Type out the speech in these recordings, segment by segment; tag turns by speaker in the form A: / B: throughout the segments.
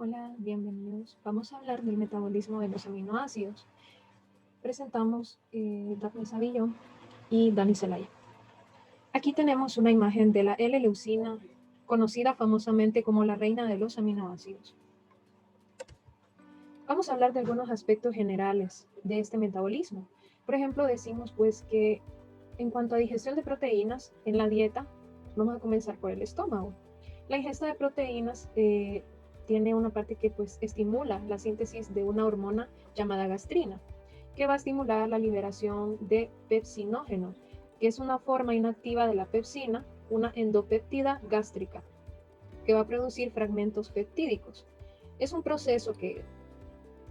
A: Hola, bienvenidos. Vamos a hablar del metabolismo de los aminoácidos. Presentamos Daphne Savillón y Dani Zelaya. Aquí tenemos una imagen de la L-leucina, conocida famosamente como la reina de los aminoácidos. Vamos a hablar de algunos aspectos generales de este metabolismo. Por ejemplo, decimos pues que en cuanto a digestión de proteínas en la dieta, vamos a comenzar por el estómago. La ingesta de proteínas tiene una parte que pues estimula la síntesis de una hormona llamada gastrina, que va a estimular la liberación de pepsinógeno, que es una forma inactiva de la pepsina, una endopéptida gástrica, que va a producir fragmentos peptídicos. Es un proceso que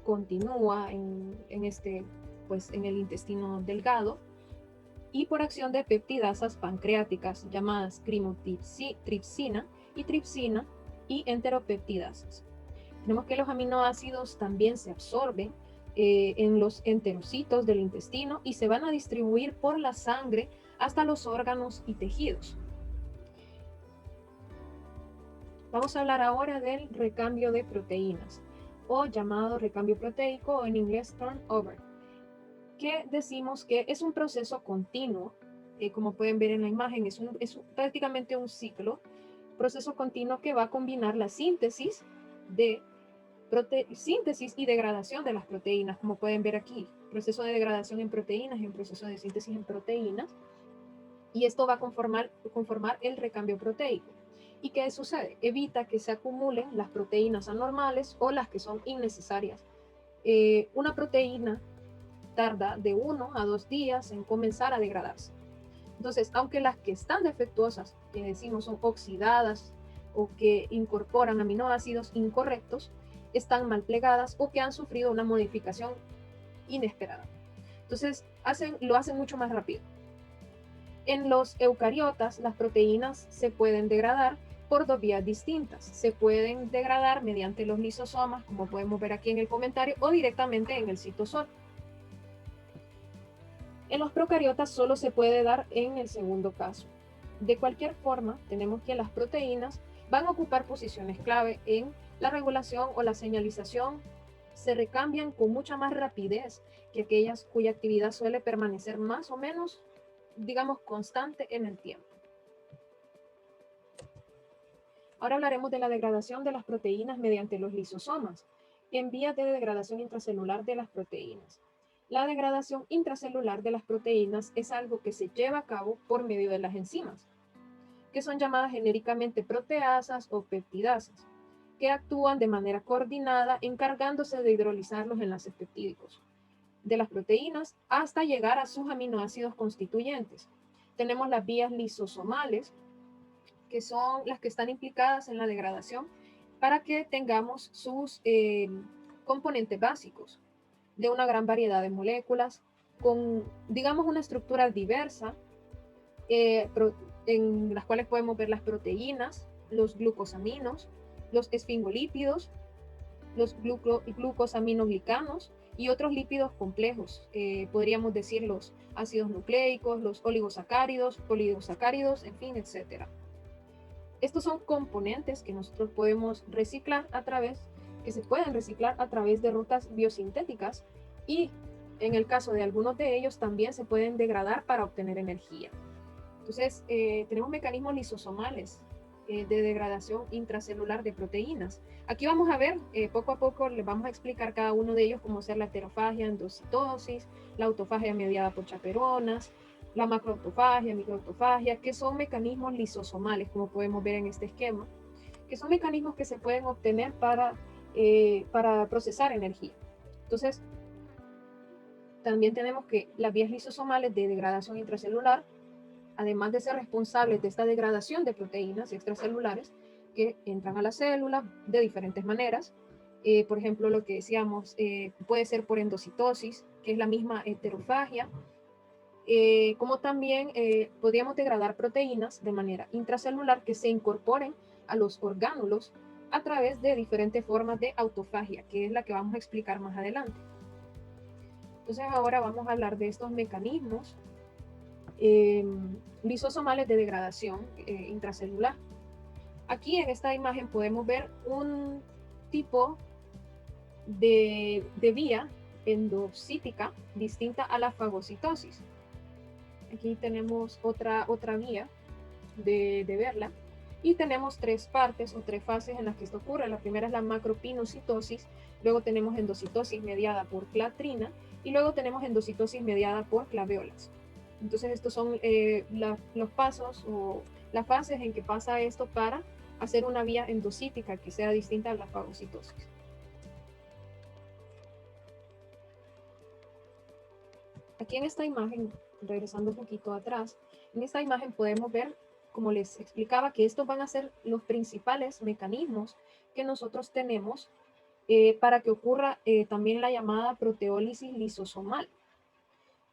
A: continúa en el intestino delgado y por acción de peptidasas pancreáticas llamadas crimotripsina y tripsina y enteropeptidasas. Tenemos que los aminoácidos también se absorben en los enterocitos del intestino y se van a distribuir por la sangre hasta los órganos y tejidos. Vamos a hablar ahora del recambio de proteínas, o llamado recambio proteico, o en inglés turnover, que decimos que es un proceso continuo, como pueden ver en la imagen, es prácticamente un ciclo, proceso continuo que va a combinar la síntesis y degradación de las proteínas, como pueden ver aquí, proceso de degradación en proteínas y un proceso de síntesis en proteínas, y esto va a conformar el recambio proteico. ¿Y qué sucede? Evita que se acumulen las proteínas anormales o las que son innecesarias. Una proteína tarda de 1 a 2 días en comenzar a degradarse. Entonces, aunque las que están defectuosas, que decimos son oxidadas o que incorporan aminoácidos incorrectos, están mal plegadas o que han sufrido una modificación inesperada. Entonces, lo hacen mucho más rápido. En los eucariotas, las proteínas se pueden degradar por dos vías distintas. Se pueden degradar mediante los lisosomas, como podemos ver aquí en el comentario, o directamente en el citosol. En los procariotas solo se puede dar en el segundo caso. De cualquier forma, tenemos que las proteínas van a ocupar posiciones clave en la regulación o la señalización. Se recambian con mucha más rapidez que aquellas cuya actividad suele permanecer más o menos, digamos, constante en el tiempo. Ahora hablaremos de la degradación de las proteínas mediante los lisosomas, en vías de degradación intracelular de las proteínas. La degradación intracelular de las proteínas es algo que se lleva a cabo por medio de las enzimas, que son llamadas genéricamente proteasas o peptidasas, que actúan de manera coordinada encargándose de hidrolizar los enlaces peptídicos de las proteínas hasta llegar a sus aminoácidos constituyentes. Tenemos las vías lisosomales, que son las que están implicadas en la degradación para que tengamos sus componentes básicos de una gran variedad de moléculas con, digamos, una estructura diversa, en las cuales podemos ver las proteínas, los glucosaminos, los esfingolípidos, los glucosaminoglicanos y otros lípidos complejos. Podríamos decir los ácidos nucleicos, los oligosacáridos, polisacáridos, en fin, etc. Estos son componentes que nosotros podemos reciclar que se pueden reciclar a través de rutas biosintéticas y en el caso de algunos de ellos también se pueden degradar para obtener energía. Entonces, tenemos mecanismos lisosomales de degradación intracelular de proteínas. Aquí vamos a ver, poco a poco les vamos a explicar cada uno de ellos, como ser la heterofagia, endocitosis, la autofagia mediada por chaperonas, la macroautofagia, microautofagia, que son mecanismos lisosomales, como podemos ver en este esquema, que son mecanismos que se pueden obtener para procesar energía. Entonces, también tenemos que las vías lisosomales de degradación intracelular, además de ser responsables de esta degradación de proteínas extracelulares que entran a la célula de diferentes maneras. Por ejemplo, lo que decíamos, puede ser por endocitosis, que es la misma heterofagia, como también podríamos degradar proteínas de manera intracelular que se incorporen a los orgánulos a través de diferentes formas de autofagia, que es la que vamos a explicar más adelante. Entonces ahora vamos a hablar de estos mecanismos lisosomales de degradación intracelular. Aquí en esta imagen podemos ver tipo de vía endocítica distinta a la fagocitosis. Aquí tenemos otra vía de verla. Y tenemos tres partes o tres fases en las que esto ocurre. La primera es la macropinocitosis, luego tenemos endocitosis mediada por clatrina y luego tenemos endocitosis mediada por claveolas. Entonces estos son los pasos o las fases en que pasa esto para hacer una vía endocítica que sea distinta a la fagocitosis. Aquí en esta imagen, regresando un poquito atrás, en esta imagen podemos ver, como les explicaba, que estos van a ser los principales mecanismos que nosotros tenemos para que ocurra también la llamada proteólisis lisosomal.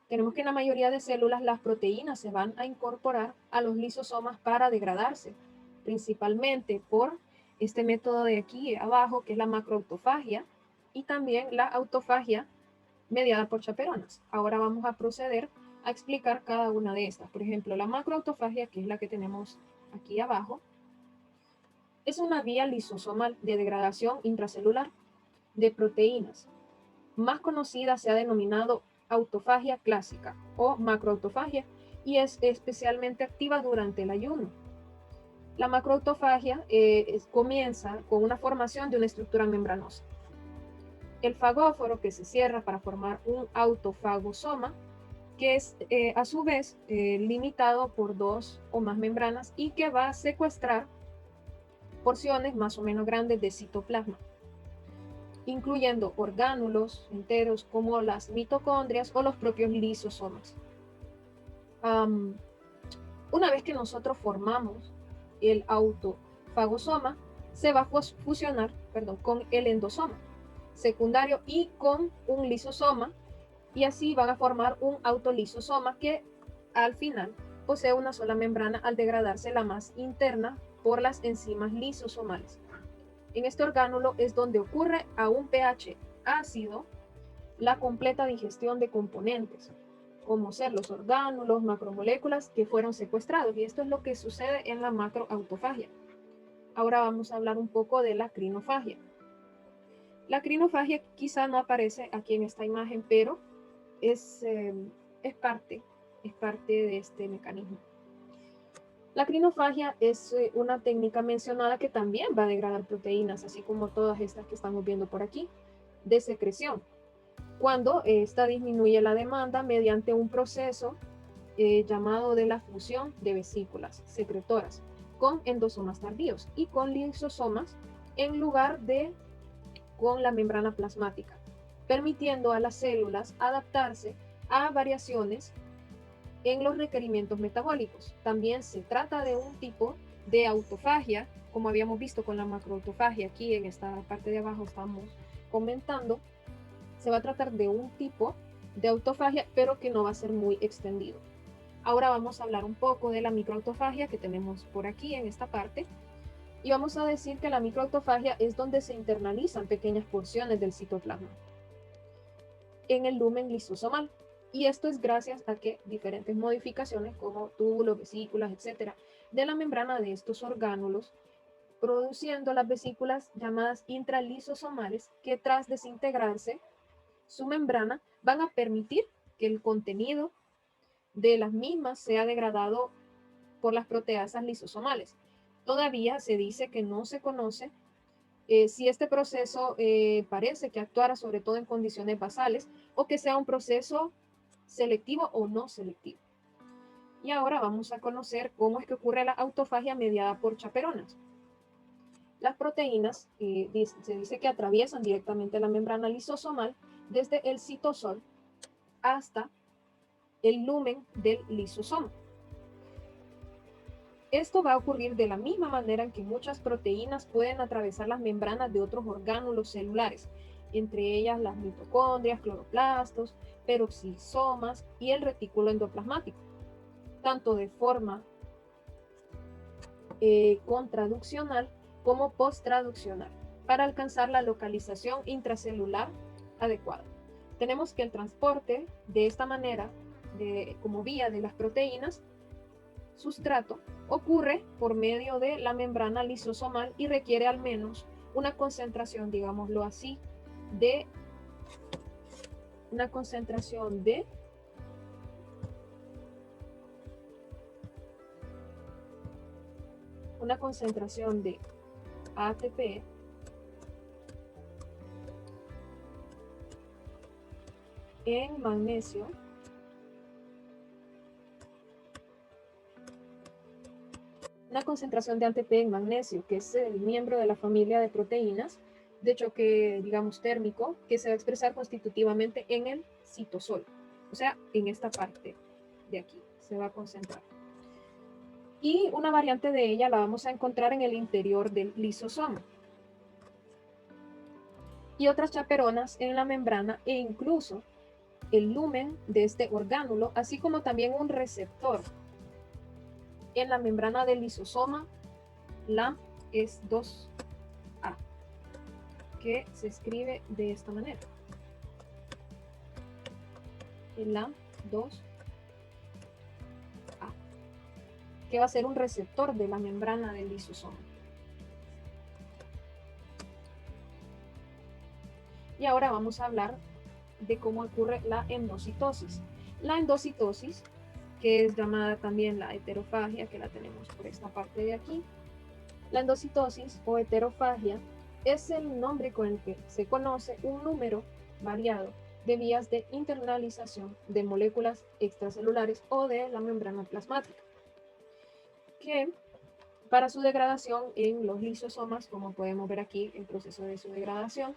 A: Tenemos que en la mayoría de células las proteínas se van a incorporar a los lisosomas para degradarse, principalmente por este método de aquí abajo, que es la macroautofagia, y también la autofagia mediada por chaperonas. Ahora vamos a proceder a explicar cada una de estas. Por ejemplo, la macroautofagia, que es la que tenemos aquí abajo, es una vía lisosomal de degradación intracelular de proteínas. Más conocida se ha denominado autofagia clásica o macroautofagia y es especialmente activa durante el ayuno. La macroautofagia comienza con una formación de una estructura membranosa. El fagóforo que se cierra para formar un autofagosoma, que es a su vez limitado por dos o más membranas y que va a secuestrar porciones más o menos grandes de citoplasma, incluyendo orgánulos enteros como las mitocondrias o los propios lisosomas. Una vez que nosotros formamos el autofagosoma, se va a fusionar con el endosoma secundario y con un lisosoma, y así van a formar un autolisosoma que al final posee una sola membrana al degradarse la más interna por las enzimas lisosomales. En este orgánulo es donde ocurre a un pH ácido la completa digestión de componentes, como ser los orgánulos, macromoléculas que fueron secuestrados, y esto es lo que sucede en la macroautofagia. Ahora vamos a hablar un poco de la crinofagia. La crinofagia quizá no aparece aquí en esta imagen, pero es parte de este mecanismo. La crinofagia es una técnica mencionada que también va a degradar proteínas, así como todas estas que estamos viendo por aquí, de secreción, cuando esta disminuye la demanda mediante un proceso llamado de la fusión de vesículas secretoras con endosomas tardíos y con lisosomas en lugar de con la membrana plasmática, permitiendo a las células adaptarse a variaciones en los requerimientos metabólicos. También se trata de un tipo de autofagia, como habíamos visto con la macroautofagia, aquí en esta parte de abajo estamos comentando, se va a tratar de un tipo de autofagia, pero que no va a ser muy extendido. Ahora vamos a hablar un poco de la microautofagia que tenemos por aquí en esta parte, y vamos a decir que la microautofagia es donde se internalizan pequeñas porciones del citoplasma en el lumen lisosomal. Y esto es gracias a que diferentes modificaciones como túbulos, vesículas, etcétera, de la membrana de estos orgánulos, produciendo las vesículas llamadas intralisosomales, que tras desintegrarse su membrana van a permitir que el contenido de las mismas sea degradado por las proteasas lisosomales. Todavía se dice que no se conoce si este proceso parece que actuara sobre todo en condiciones basales o que sea un proceso selectivo o no selectivo. Y ahora vamos a conocer cómo es que ocurre la autofagia mediada por chaperonas. Las proteínas se dice que atraviesan directamente la membrana lisosomal desde el citosol hasta el lumen del lisosoma. Esto va a ocurrir de la misma manera en que muchas proteínas pueden atravesar las membranas de otros orgánulos celulares, entre ellas las mitocondrias, cloroplastos, peroxisomas y el retículo endoplasmático, tanto de forma contraduccional como posttraduccional, para alcanzar la localización intracelular adecuada. Tenemos que el transporte de esta manera, como vía de las proteínas, sustrato, ocurre por medio de la membrana lisosomal y requiere al menos una concentración, digámoslo así, de una concentración de ATP en magnesio que es el miembro de la familia de proteínas de choque, digamos, térmico, que se va a expresar constitutivamente en el citosol, o sea, en esta parte de aquí se va a concentrar. Y una variante de ella la vamos a encontrar en el interior del lisosoma. Y otras chaperonas en la membrana e incluso el lumen de este orgánulo, así como también un receptor en la membrana del lisosoma, la es 2A, que se escribe de esta manera. La 2A, que va a ser un receptor de la membrana del lisosoma. Y ahora vamos a hablar de cómo ocurre la endocitosis. La endocitosis, que es llamada también la heterofagia, que la tenemos por esta parte de aquí. La endocitosis o heterofagia es el nombre con el que se conoce un número variado de vías de internalización de moléculas extracelulares o de la membrana plasmática, que para su degradación en los lisosomas, como podemos ver aquí, el proceso de su degradación,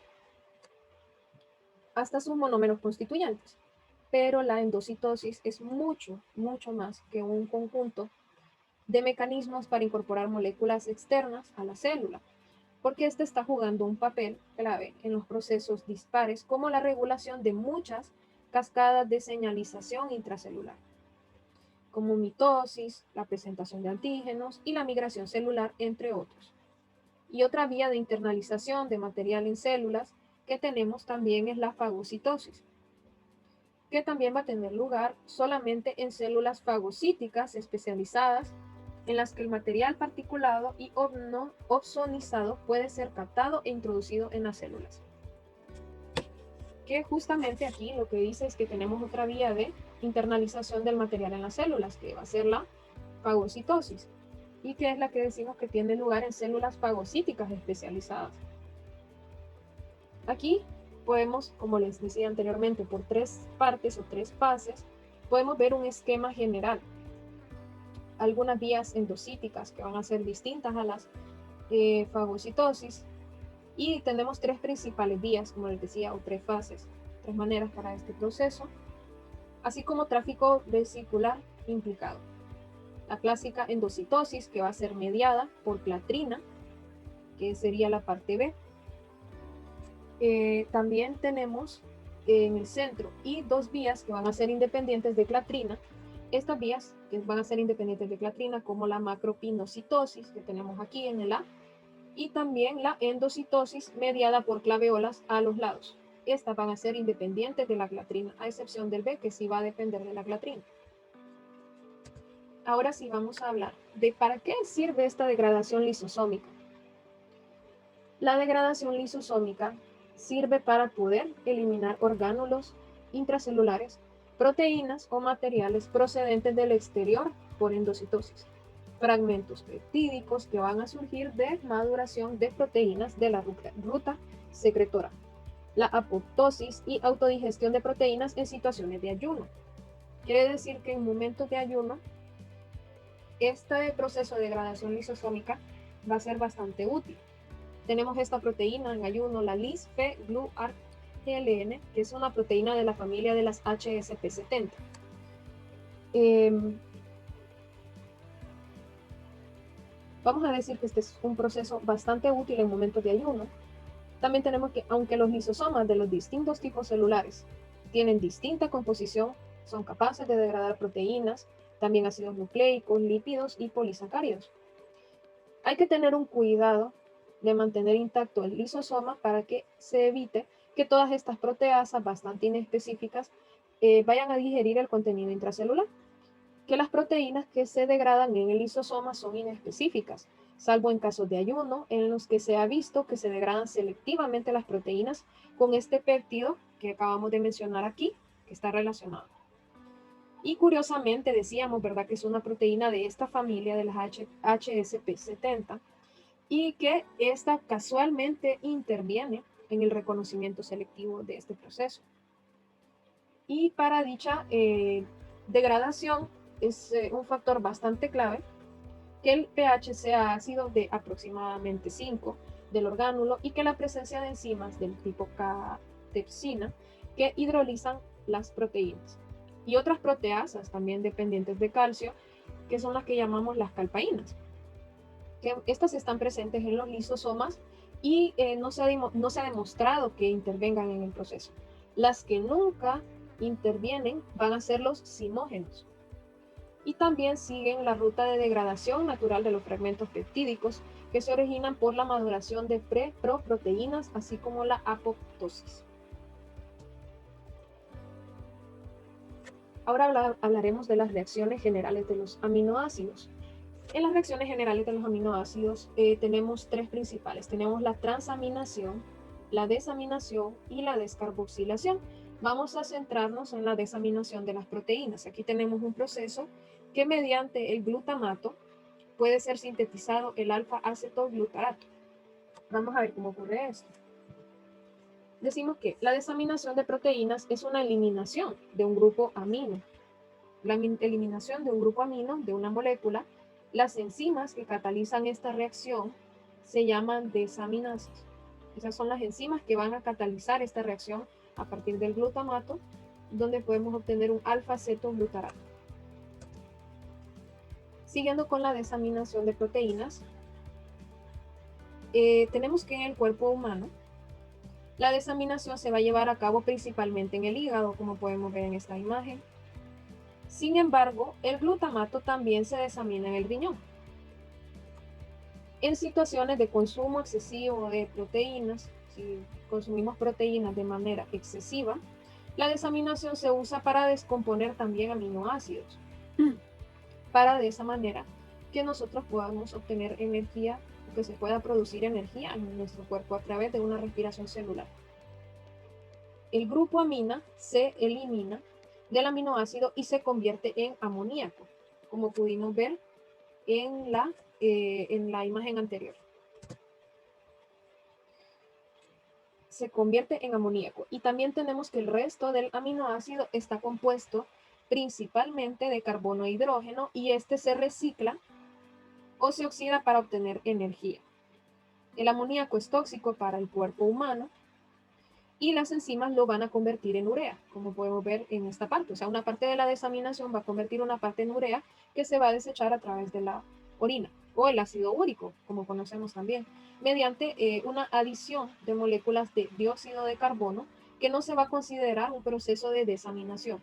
A: hasta sus monómeros constituyentes. Pero la endocitosis es mucho, mucho más que un conjunto de mecanismos para incorporar moléculas externas a la célula, porque este está jugando un papel clave en los procesos dispares como la regulación de muchas cascadas de señalización intracelular, como mitosis, la presentación de antígenos y la migración celular, entre otros. Y otra vía de internalización de material en células que tenemos también es la fagocitosis, que también va a tener lugar solamente en células fagocíticas especializadas en las que el material particulado y ozonizado puede ser captado e introducido en las células. Que justamente aquí lo que dice es que tenemos otra vía de internalización del material en las células, que va a ser la fagocitosis, y que es la que decimos que tiene lugar en células fagocíticas especializadas. Aquí podemos, como les decía anteriormente, por 3 partes o 3 fases, podemos ver un esquema general. Algunas vías endocíticas que van a ser distintas a las fagocitosis, y tenemos 3 principales vías, como les decía, o 3 fases, 3 maneras para este proceso, así como tráfico vesicular implicado. La clásica endocitosis, que va a ser mediada por clatrina, que sería la parte B. También tenemos en el centro y 2 vías que van a ser independientes de clatrina. Estas vías que van a ser independientes de clatrina, como la macropinocitosis que tenemos aquí en el A, y también la endocitosis mediada por claveolas a los lados. Estas van a ser independientes de la clatrina, a excepción del B, que sí va a depender de la clatrina. Ahora sí vamos a hablar de para qué sirve esta degradación lisosómica. La degradación lisosómica sirve para poder eliminar orgánulos intracelulares, proteínas o materiales procedentes del exterior por endocitosis, fragmentos peptídicos que van a surgir de maduración de proteínas de la ruta secretora, la apoptosis y autodigestión de proteínas en situaciones de ayuno. Quiere decir que en momentos de ayuno, este proceso de degradación lisosómica va a ser bastante útil. Tenemos esta proteína en ayuno, la lis-Fe-Glu-Argln, que es una proteína de la familia de las HSP70. Vamos a decir que este es un proceso bastante útil en momentos de ayuno. También tenemos que, aunque los lisosomas de los distintos tipos celulares tienen distinta composición, son capaces de degradar proteínas, también ácidos nucleicos, lípidos y polisacáridos. Hay que tener un cuidado de mantener intacto el lisosoma para que se evite que todas estas proteasas bastante inespecíficas vayan a digerir el contenido intracelular. Que las proteínas que se degradan en el lisosoma son inespecíficas, salvo en casos de ayuno, en los que se ha visto que se degradan selectivamente las proteínas con este péptido que acabamos de mencionar aquí, que está relacionado. Y curiosamente decíamos, ¿verdad?, que es una proteína de esta familia de las HSP70 y que esta casualmente interviene en el reconocimiento selectivo de este proceso. Y para dicha degradación es un factor bastante clave que el pH sea ácido de aproximadamente 5 del orgánulo y que la presencia de enzimas del tipo catepsina que hidrolizan las proteínas y otras proteasas también dependientes de calcio, que son las que llamamos las calpaínas, que estas están presentes en los lisosomas y no se ha demostrado que intervengan en el proceso. Las que nunca intervienen van a ser los sinógenos. Y también siguen la ruta de degradación natural de los fragmentos peptídicos que se originan por la maduración de proproteínas, así como la apoptosis. Ahora hablaremos de las reacciones generales de los aminoácidos. En las reacciones generales de los aminoácidos tenemos tres principales. Tenemos la transaminación, la desaminación y la descarboxilación. Vamos a centrarnos en la desaminación de las proteínas. Aquí tenemos un proceso que mediante el glutamato puede ser sintetizado el alfa-acetoglutarato. Vamos a ver cómo ocurre esto. Decimos que la desaminación de proteínas es una eliminación de un grupo amino. La eliminación de un grupo amino de una molécula. Las enzimas que catalizan esta reacción se llaman desaminases. Esas son las enzimas que van a catalizar esta reacción a partir del glutamato, donde podemos obtener un alfa-acetoglutarato. Siguiendo con la desaminación de proteínas, tenemos que en el cuerpo humano la desaminación se va a llevar a cabo principalmente en el hígado, como podemos ver en esta imagen. Sin embargo, el glutamato también se desamina en el riñón. En situaciones de consumo excesivo de proteínas, si consumimos proteínas de manera excesiva, la desaminación se usa para descomponer también aminoácidos, para de esa manera que nosotros podamos obtener energía, que se pueda producir energía en nuestro cuerpo a través de una respiración celular. El grupo amina se elimina del aminoácido y se convierte en amoníaco, como pudimos ver en la imagen anterior. Se convierte en amoníaco. Y también tenemos que el resto del aminoácido está compuesto principalmente de carbono e hidrógeno y este se recicla o se oxida para obtener energía. El amoníaco es tóxico para el cuerpo humano y las enzimas lo van a convertir en urea, como podemos ver en esta parte. O sea, una parte de la desaminación va a convertir una parte en urea que se va a desechar a través de la orina o el ácido úrico, como conocemos también, mediante una adición de moléculas de dióxido de carbono que no se va a considerar un proceso de desaminación.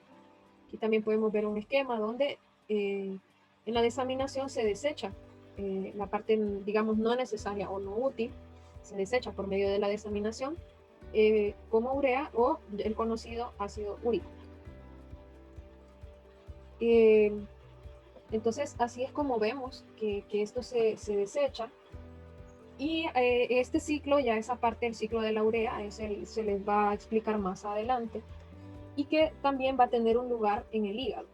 A: Aquí también podemos ver un esquema donde en la desaminación se desecha la parte, digamos, no necesaria o no útil, se desecha por medio de la desaminación como urea o el conocido ácido úrico. Entonces, así es como vemos que esto se desecha. Y este ciclo, ya esa parte del ciclo de la urea, se les va a explicar más adelante. Y que también va a tener un lugar en el hígado.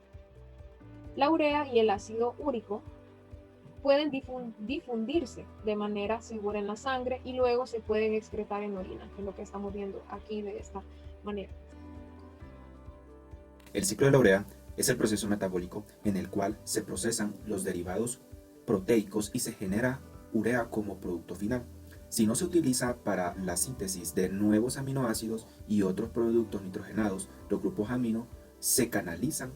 A: La urea y el ácido úrico pueden difundirse de manera segura en la sangre y luego se pueden excretar en orina, que es lo que estamos viendo aquí de esta manera.
B: El ciclo de la urea es el proceso metabólico en el cual se procesan los derivados proteicos y se genera urea como producto final. Si no se utiliza para la síntesis de nuevos aminoácidos y otros productos nitrogenados, los grupos amino se canalizan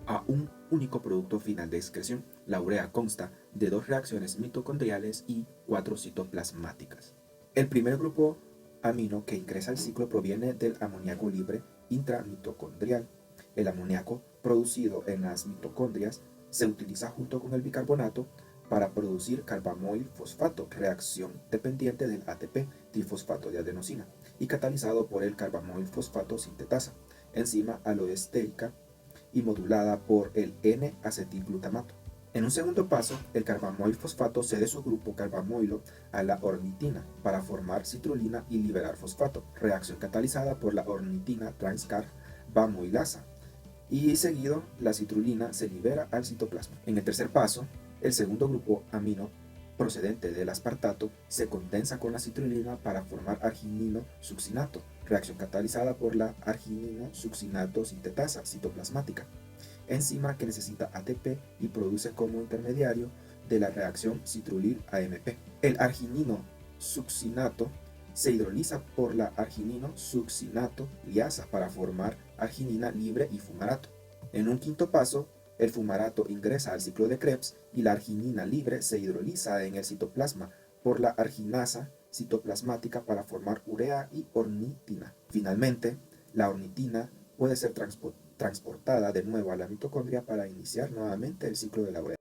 B: a un único producto final de excreción. La urea consta de 2 reacciones mitocondriales y 4 citoplasmáticas. El primer grupo amino que ingresa al ciclo proviene del amoníaco libre intramitocondrial. El amoníaco producido en las mitocondrias se utiliza junto con el bicarbonato para producir carbamoil fosfato, reacción dependiente del ATP, trifosfato de adenosina, y catalizado por el carbamoil fosfato sintetasa, enzima aloestérica y modulada por el N-acetilglutamato. En un segundo paso, el carbamoil fosfato cede su grupo carbamoilo a la ornitina para formar citrulina y liberar fosfato, reacción catalizada por la ornitina transcarbamoilasa, y seguido la citrulina se libera al citoplasma. En el tercer paso, el segundo grupo amino procedente del aspartato se condensa con la citrulina para formar arginino-succinato, reacción catalizada por la arginino-succinato sintetasa citoplasmática, enzima que necesita ATP y produce como intermediario de la reacción citrulil-AMP. El arginino-succinato se hidroliza por la arginino-succinato liasa para formar arginina libre y fumarato. En un quinto paso, el fumarato ingresa al ciclo de Krebs y la arginina libre se hidroliza en el citoplasma por la arginasa citoplasmática para formar urea y ornitina. Finalmente, la ornitina puede ser transportada de nuevo a la mitocondria para iniciar nuevamente el ciclo de la urea.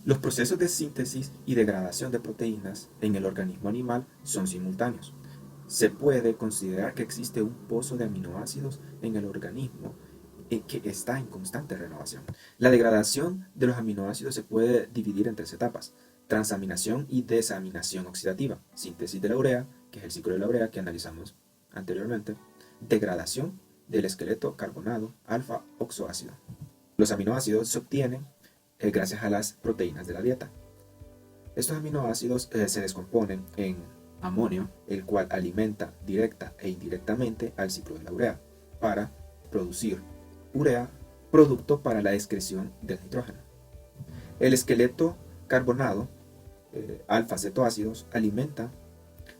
B: Los procesos de síntesis y degradación de proteínas en el organismo animal son simultáneos. Se puede considerar que existe un pozo de aminoácidos en el organismo que está en constante renovación. La degradación de los aminoácidos se puede dividir en tres etapas: transaminación y desaminación oxidativa, síntesis de la urea, que es el ciclo de la urea que analizamos anteriormente, degradación del esqueleto carbonado alfa oxoácido. Los aminoácidos se obtienen gracias a las proteínas de la dieta. Estos aminoácidos se descomponen en amonio, el cual alimenta directa e indirectamente al ciclo de la urea para producir urea, producto para la excreción del nitrógeno. El esqueleto carbonado, alfa-cetoácidos, alimenta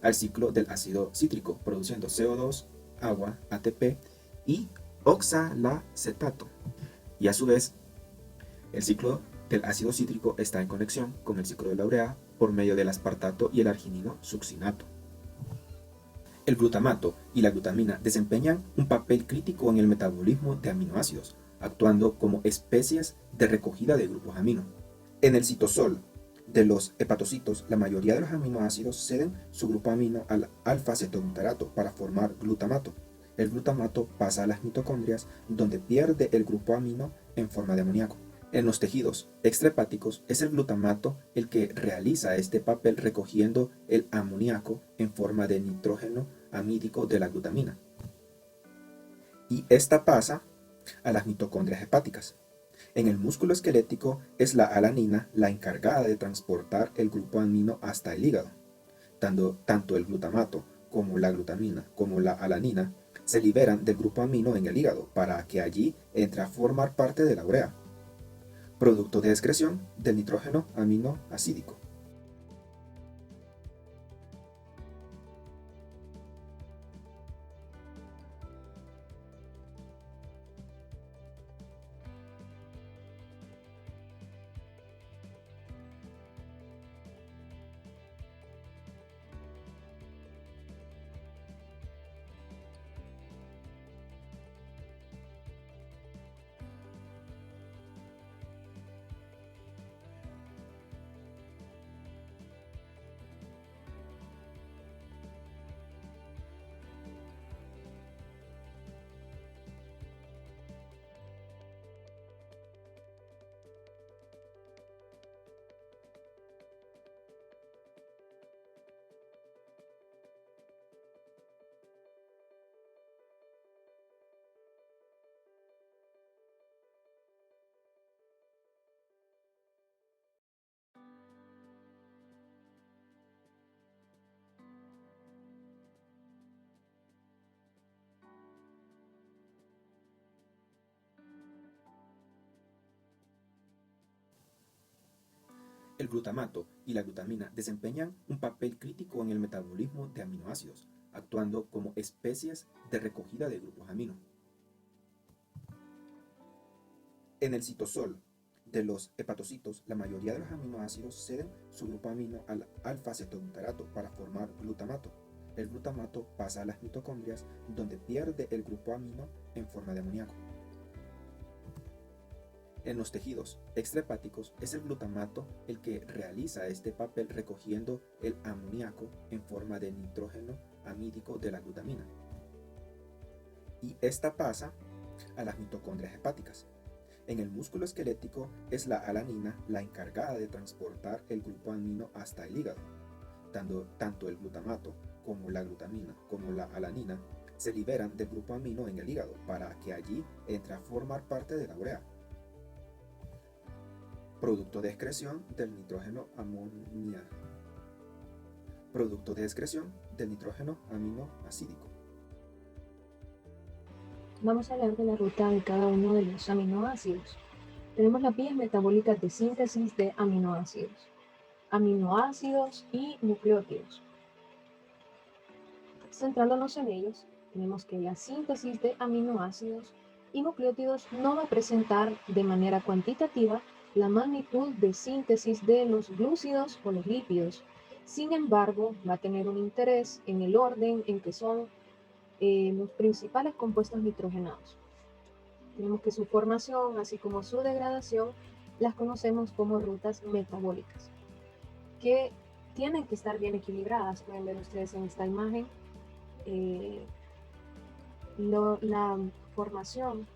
B: al ciclo del ácido cítrico, produciendo CO2, agua, ATP y oxalacetato. Y a su vez, el ciclo del ácido cítrico está en conexión con el ciclo de la urea por medio del aspartato y el arginino-succinato. El glutamato y la glutamina desempeñan un papel crítico en el metabolismo de aminoácidos, actuando como especies de recogida de grupos amino. En el citosol de los hepatocitos, la mayoría de los aminoácidos ceden su grupo amino al alfa-cetoglutarato para formar glutamato. El glutamato pasa a las mitocondrias, donde pierde el grupo amino en forma de amoníaco. En los tejidos extrahepáticos es el glutamato el que realiza este papel recogiendo el amoníaco en forma de nitrógeno amídico de la glutamina. Y esta pasa a las mitocondrias hepáticas. En el músculo esquelético es la alanina la encargada de transportar el grupo amino hasta el hígado. Tanto el glutamato como la glutamina como la alanina se liberan del grupo amino en el hígado para que allí entre a formar parte de la urea, producto de excreción del nitrógeno aminoacídico. El glutamato y la glutamina desempeñan un papel crítico en el metabolismo de aminoácidos, actuando como especies de recogida de grupos amino. En el citosol de los hepatocitos, la mayoría de los aminoácidos ceden su grupo amino al alfa-cetoglutarato para formar glutamato. El glutamato pasa a las mitocondrias, donde pierde el grupo amino en forma de amoníaco. En los tejidos extrahepáticos es el glutamato el que realiza este papel recogiendo el amoníaco en forma de nitrógeno amídico de la glutamina. Y esta pasa a las mitocondrias hepáticas. En el músculo esquelético es la alanina la encargada de transportar el grupo amino hasta el hígado. Tanto el glutamato como la glutamina como la alanina se liberan del grupo amino en el hígado para que allí entre a formar parte de la urea, producto de excreción del nitrógeno aminoacídico.
A: Vamos a hablar de la ruta de cada uno de los aminoácidos. Tenemos las vías metabólicas de síntesis de aminoácidos y nucleótidos. Centrándonos en ellos, tenemos que la síntesis de aminoácidos y nucleótidos no va a presentar de manera cuantitativa la magnitud de síntesis de los glúcidos o los lípidos. Sin embargo, va a tener un interés en el orden en que son los principales compuestos nitrogenados. Tenemos que su formación, así como su degradación, las conocemos como rutas metabólicas, que tienen que estar bien equilibradas. Pueden ver ustedes en esta imagen la formación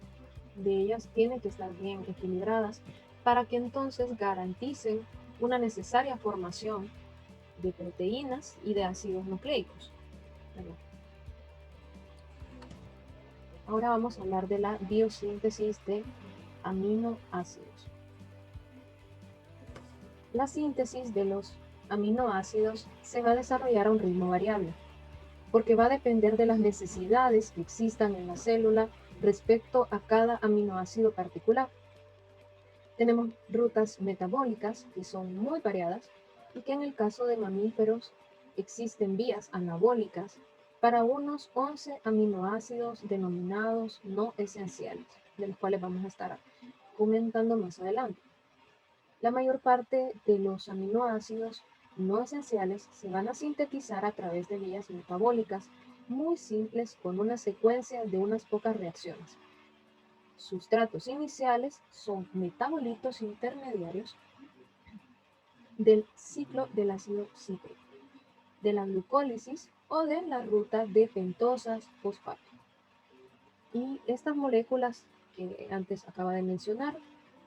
A: de ellas tiene que estar bien equilibradas para que entonces garanticen una necesaria formación de proteínas y de ácidos nucleicos. Ahora vamos a hablar de la biosíntesis de aminoácidos. La síntesis de los aminoácidos se va a desarrollar a un ritmo variable, porque va a depender de las necesidades que existan en la célula respecto a cada aminoácido particular. Tenemos rutas metabólicas que son muy variadas y que en el caso de mamíferos existen vías anabólicas para unos 11 aminoácidos denominados no esenciales, de los cuales vamos a estar comentando más adelante. La mayor parte de los aminoácidos no esenciales se van a sintetizar a través de vías metabólicas muy simples con una secuencia de unas pocas reacciones. Sustratos iniciales son metabolitos intermediarios del ciclo del ácido cítrico, de la glucólisis o de la ruta de pentosas fosfato. Y estas moléculas que antes acaba de mencionar,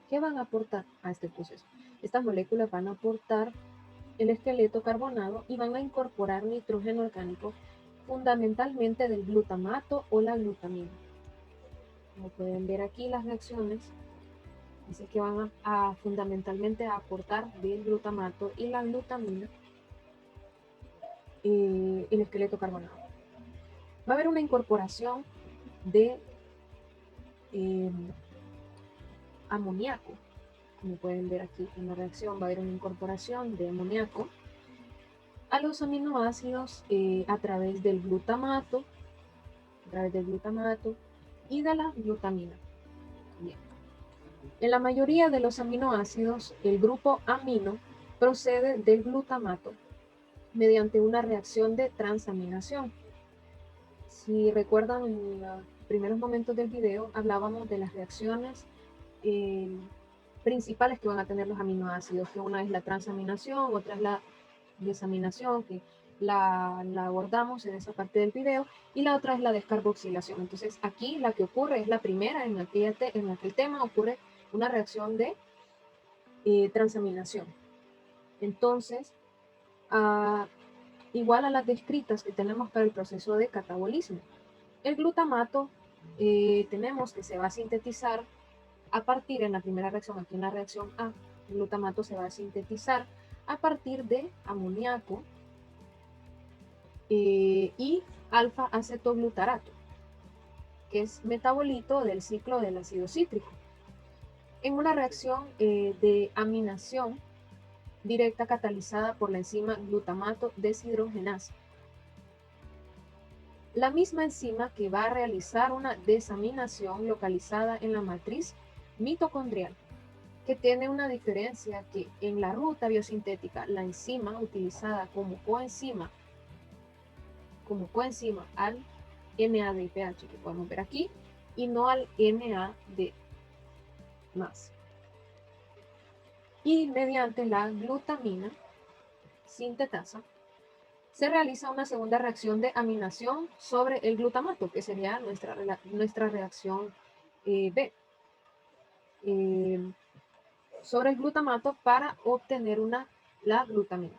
A: ¿qué van a aportar a este proceso? Estas moléculas van a aportar el esqueleto carbonado y van a incorporar nitrógeno orgánico fundamentalmente del glutamato o la glutamina. Como pueden ver aquí las reacciones, dice que van a fundamentalmente a aportar del glutamato y la glutamina el esqueleto carbonado. Va a haber una incorporación de amoníaco. Como pueden ver aquí en la reacción, va a haber una incorporación de amoníaco a los aminoácidos a través del glutamato y de la glutamina. Bien. En la mayoría de los aminoácidos, el grupo amino procede del glutamato mediante una reacción de transaminación. Si recuerdan, en los primeros momentos del video hablábamos de las reacciones principales que van a tener los aminoácidos, que una es la transaminación, otra es la desaminación, que la abordamos en esa parte del video, y la otra es la descarboxilación. Entonces aquí la que ocurre es la primera, en aquel tema ocurre una reacción de transaminación. Entonces, igual a las descritas que tenemos para el proceso de catabolismo. El glutamato tenemos que se va a sintetizar a partir, en la primera reacción, aquí en la reacción A, el glutamato se va a sintetizar a partir de amoníaco y alfa-acetoglutarato, que es metabolito del ciclo del ácido cítrico. En una reacción de aminación directa catalizada por la enzima glutamato deshidrogenasa. La misma enzima que va a realizar una desaminación localizada en la matriz mitocondrial, que tiene una diferencia que en la ruta biosintética la enzima utilizada como coenzima al NADPH que podemos ver aquí y no al NAD+. Y mediante la glutamina sintetasa se realiza una segunda reacción de aminación sobre el glutamato, que sería nuestra reacción B. eh, sobre el glutamato para obtener la glutamina.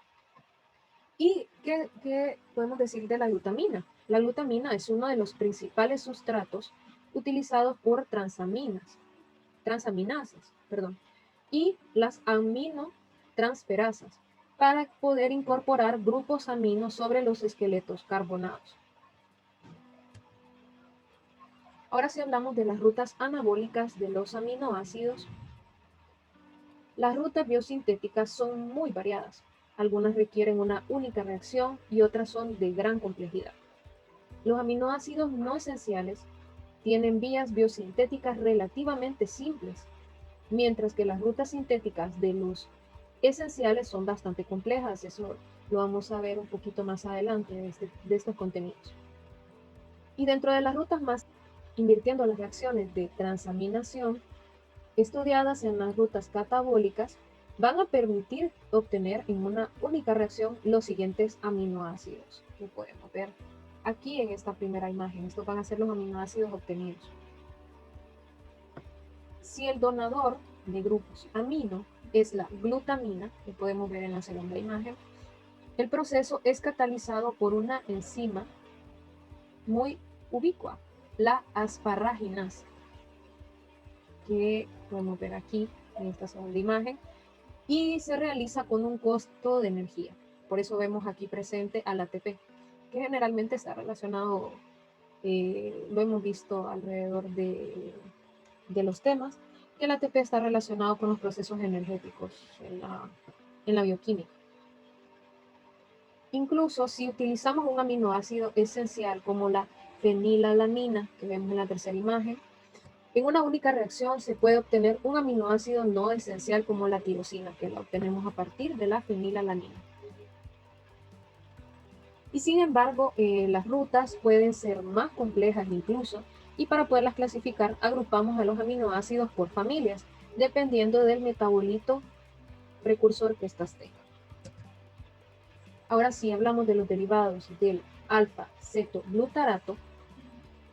A: ¿Y qué podemos decir de la glutamina? La glutamina es uno de los principales sustratos utilizados por transaminasas, y las aminotransferasas para poder incorporar grupos aminos sobre los esqueletos carbonados. Ahora sí hablamos de las rutas anabólicas de los aminoácidos. Las rutas biosintéticas son muy variadas. Algunas requieren una única reacción y otras son de gran complejidad. Los aminoácidos no esenciales tienen vías biosintéticas relativamente simples, mientras que las rutas sintéticas de los esenciales son bastante complejas. Eso lo vamos a ver un poquito más adelante de estos contenidos. Y dentro de las rutas más, invirtiendo las reacciones de transaminación estudiadas en las rutas catabólicas, van a permitir obtener en una única reacción los siguientes aminoácidos que podemos ver aquí en esta primera imagen. Estos van a ser los aminoácidos obtenidos. Si el donador de grupos amino es la glutamina, que podemos ver en la segunda imagen, el proceso es catalizado por una enzima muy ubicua, la asparraginasa, que podemos ver aquí en esta segunda imagen, y se realiza con un costo de energía. Por eso vemos aquí presente al ATP, que generalmente está relacionado, lo hemos visto alrededor de los temas, que el ATP está relacionado con los procesos energéticos en la bioquímica. Incluso si utilizamos un aminoácido esencial como la fenilalanina, que vemos en la tercera imagen, en una única reacción se puede obtener un aminoácido no esencial como la tirosina, que la obtenemos a partir de la fenilalanina. Y sin embargo, las rutas pueden ser más complejas incluso, y para poderlas clasificar agrupamos a los aminoácidos por familias, dependiendo del metabolito precursor que éstas tengan. Ahora sí, hablamos de los derivados del alfa-cetoglutarato.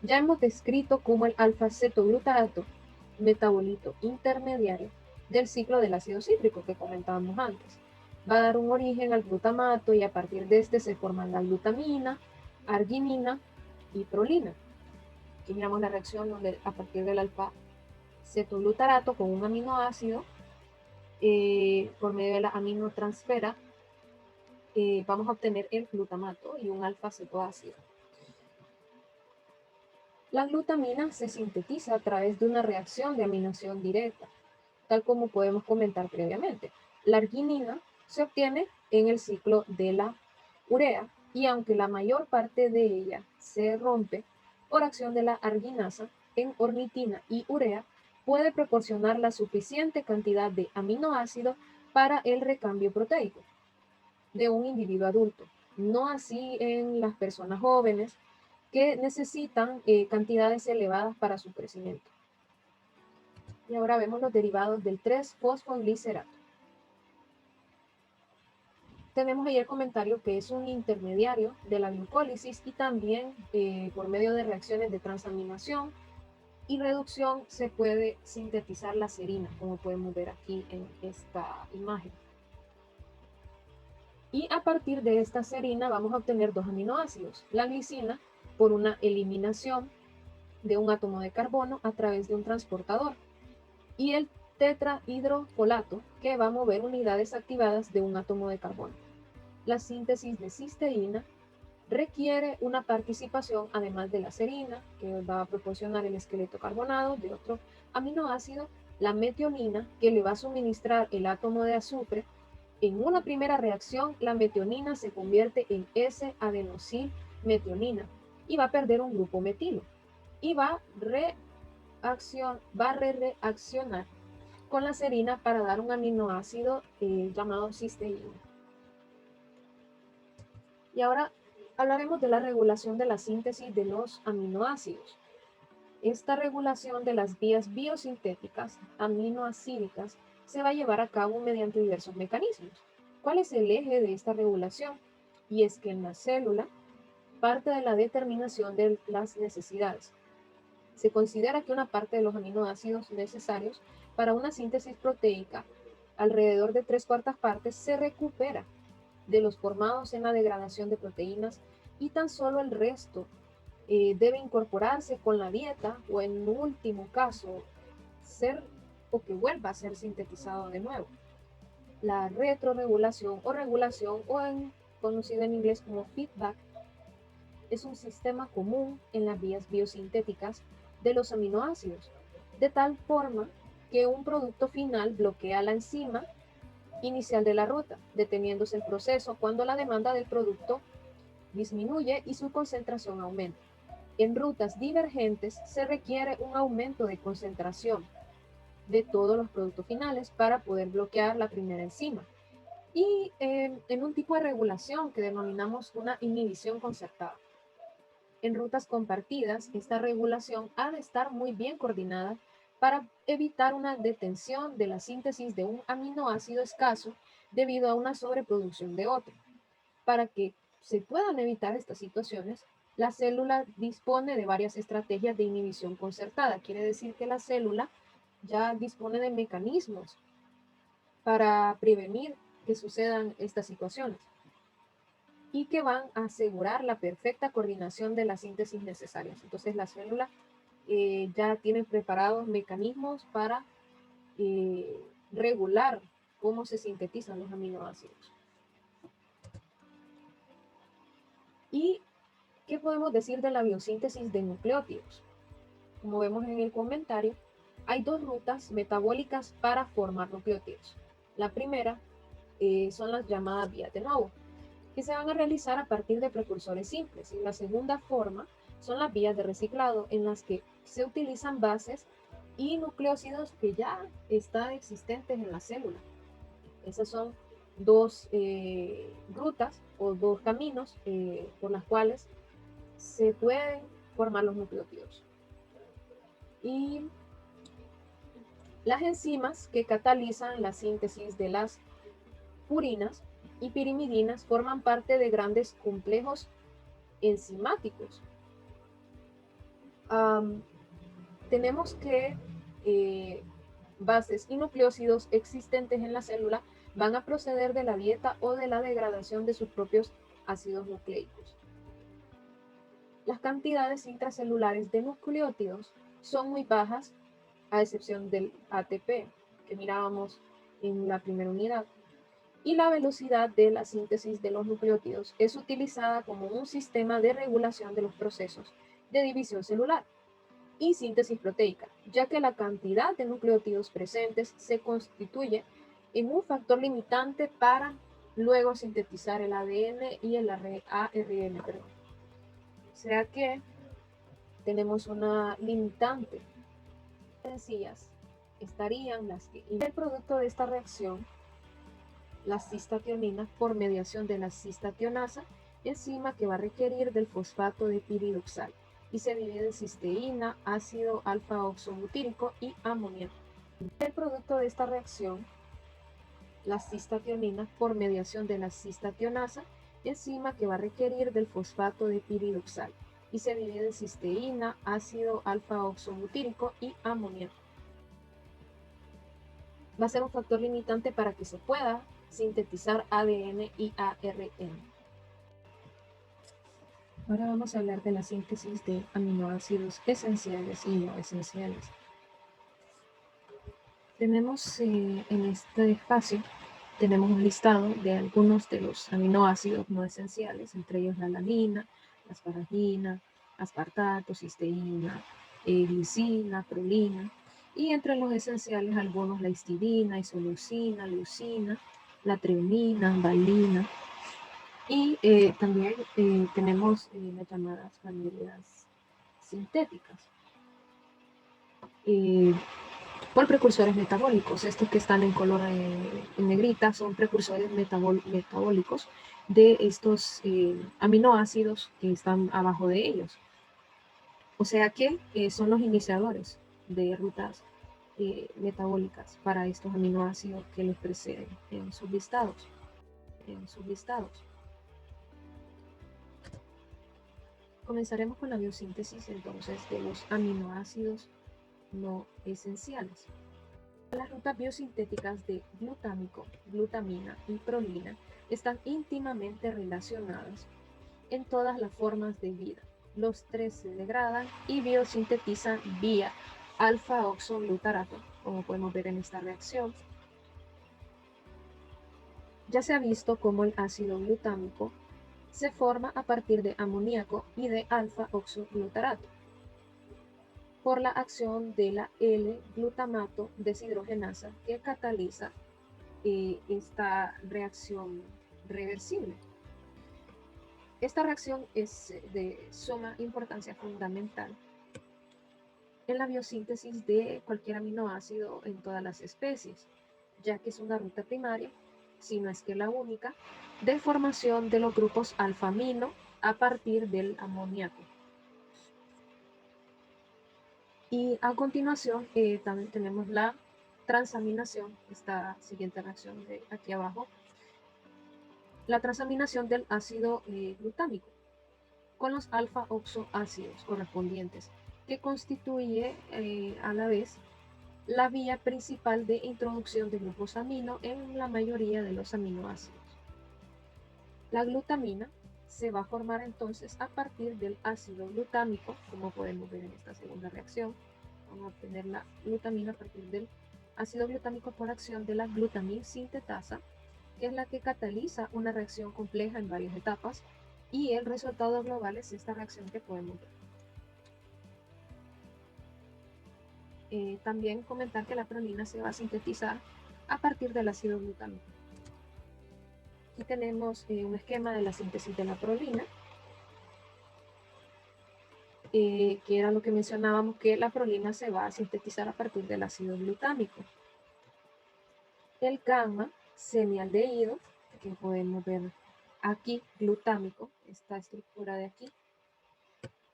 A: Ya hemos descrito cómo el alfa-cetoglutarato, metabolito intermediario del ciclo del ácido cítrico que comentábamos antes, va a dar un origen al glutamato y a partir de este se forman la glutamina, arginina y prolina. Aquí miramos la reacción donde a partir del alfa-cetoglutarato con un aminoácido, por medio de la aminotransfera, vamos a obtener el glutamato y un alfa-cetoácido. La glutamina se sintetiza a través de una reacción de aminación directa, tal como podemos comentar previamente. La arginina se obtiene en el ciclo de la urea y aunque la mayor parte de ella se rompe por acción de la arginasa en ornitina y urea, puede proporcionar la suficiente cantidad de aminoácido para el recambio proteico de un individuo adulto. No así en las personas jóvenes que necesitan cantidades elevadas para su crecimiento. Y ahora vemos los derivados del 3-fosfoglicerato. Tenemos ahí el comentario que es un intermediario de la glucólisis y también por medio de reacciones de transaminación y reducción se puede sintetizar la serina, como podemos ver aquí en esta imagen. Y a partir de esta serina vamos a obtener dos aminoácidos, la glicina por una eliminación de un átomo de carbono a través de un transportador y el tetrahidrofolato que va a mover unidades activadas de un átomo de carbono. La síntesis de cisteína requiere una participación, además de la serina, que va a proporcionar el esqueleto carbonado de otro aminoácido, la metionina, que le va a suministrar el átomo de azufre. En una primera reacción, la metionina se convierte en S-adenosilmetionina y va a perder un grupo metilo y va a reaccionar con la serina para dar un aminoácido llamado cisteína. Y ahora hablaremos de la regulación de la síntesis de los aminoácidos. Esta regulación de las vías biosintéticas aminoácidicas se va a llevar a cabo mediante diversos mecanismos. ¿Cuál es el eje de esta regulación? Y es que en la célula parte de la determinación de las necesidades. Se considera que una parte de los aminoácidos necesarios para una síntesis proteica, alrededor de 3/4 partes, se recupera de los formados en la degradación de proteínas y tan solo el resto debe incorporarse con la dieta o en último caso ser o que vuelva a ser sintetizado de nuevo. La retroregulación o regulación conocida en inglés como feedback es un sistema común en las vías biosintéticas de los aminoácidos, de tal forma que un producto final bloquea la enzima inicial de la ruta, deteniéndose el proceso cuando la demanda del producto disminuye y su concentración aumenta. En rutas divergentes se requiere un aumento de concentración de todos los productos finales para poder bloquear la primera enzima. Y en un tipo de regulación que denominamos una inhibición concertada. En rutas compartidas, esta regulación ha de estar muy bien coordinada para evitar una detención de la síntesis de un aminoácido escaso debido a una sobreproducción de otro. Para que se puedan evitar estas situaciones, la célula dispone de varias estrategias de inhibición concertada. Quiere decir que la célula ya dispone de mecanismos para prevenir que sucedan estas situaciones y que van a asegurar la perfecta coordinación de las síntesis necesarias. Entonces la célula ya tiene preparados mecanismos para regular cómo se sintetizan los aminoácidos. ¿Y qué podemos decir de la biosíntesis de nucleótidos? Como vemos en el comentario, hay dos rutas metabólicas para formar nucleótidos. La primera son las llamadas vías de nuevo, que se van a realizar a partir de precursores simples. Y la segunda forma son las vías de reciclado, en las que se utilizan bases y nucleósidos que ya están existentes en la célula. Esas son dos rutas o dos caminos por las cuales se pueden formar los nucleótidos. Y las enzimas que catalizan la síntesis de las purinas y pirimidinas forman parte de grandes complejos enzimáticos. Tenemos que bases y nucleósidos existentes en la célula van a proceder de la dieta o de la degradación de sus propios ácidos nucleicos. Las cantidades intracelulares de nucleótidos son muy bajas, a excepción del ATP, que mirábamos en la primera unidad. Y la velocidad de la síntesis de los nucleótidos es utilizada como un sistema de regulación de los procesos de división celular y síntesis proteica, ya que la cantidad de nucleótidos presentes se constituye en un factor limitante para luego sintetizar el ADN y el ARN. O sea que tenemos una limitante. Sencillas estarían las que el producto de esta reacción, la cistationina, por mediación de la cistationasa, enzima que va a requerir del fosfato de piridoxal, y se divide en cisteína, ácido alfa-oxobutírico y amoníaco. El producto de esta reacción, la cistationina, por mediación de la cistationasa, enzima que va a requerir del fosfato de piridoxal, y se divide en cisteína, ácido alfa-oxobutírico y amoníaco. Va a ser un factor limitante para que se pueda sintetizar ADN y ARN. Ahora vamos a hablar de la síntesis de aminoácidos esenciales y no esenciales. Tenemos en este espacio tenemos un listado de algunos de los aminoácidos no esenciales, entre ellos la alanina, la asparagina, aspartato, cisteína, glicina, prolina, y entre los esenciales algunos la histidina, isoleucina, leucina, la treonina, valina, y también tenemos las llamadas familias sintéticas por precursores metabólicos. Estos que están en color en negrita son precursores metabólicos de estos aminoácidos que están abajo de ellos. O sea que son los iniciadores de rutas metabólicas para estos aminoácidos que les preceden en sus listados. Comenzaremos con la biosíntesis entonces de los aminoácidos no esenciales. Las rutas biosintéticas de glutámico, glutamina y prolina están íntimamente relacionadas en todas las formas de vida. Los tres se degradan y biosintetizan vía alfa-oxoglutarato, como podemos ver en esta reacción. Ya se ha visto cómo el ácido glutámico se forma a partir de amoníaco y de alfa-oxoglutarato por la acción de la L-glutamato deshidrogenasa que cataliza esta reacción reversible. Esta reacción es de suma importancia fundamental en la biosíntesis de cualquier aminoácido en todas las especies, ya que es una ruta primaria, si no es que la única, de formación de los grupos alfa-amino a partir del amoníaco. Y a continuación también tenemos la transaminación, esta siguiente reacción de aquí abajo, la transaminación del ácido glutámico con los alfa-oxoácidos correspondientes, que constituye a la vez la vía principal de introducción de glucosamino en la mayoría de los aminoácidos. La glutamina se va a formar entonces a partir del ácido glutámico, como podemos ver en esta segunda reacción. Vamos a obtener la glutamina a partir del ácido glutámico por acción de la glutamin sintetasa, que es la que cataliza una reacción compleja en varias etapas, y el resultado global es esta reacción que podemos ver. También comentar que la prolina se va a sintetizar a partir del ácido glutámico. Aquí tenemos un esquema de la síntesis de la prolina, que era lo que mencionábamos, que la prolina se va a sintetizar a partir del ácido glutámico. El gamma semialdehído, que podemos ver aquí, glutámico, esta estructura de aquí,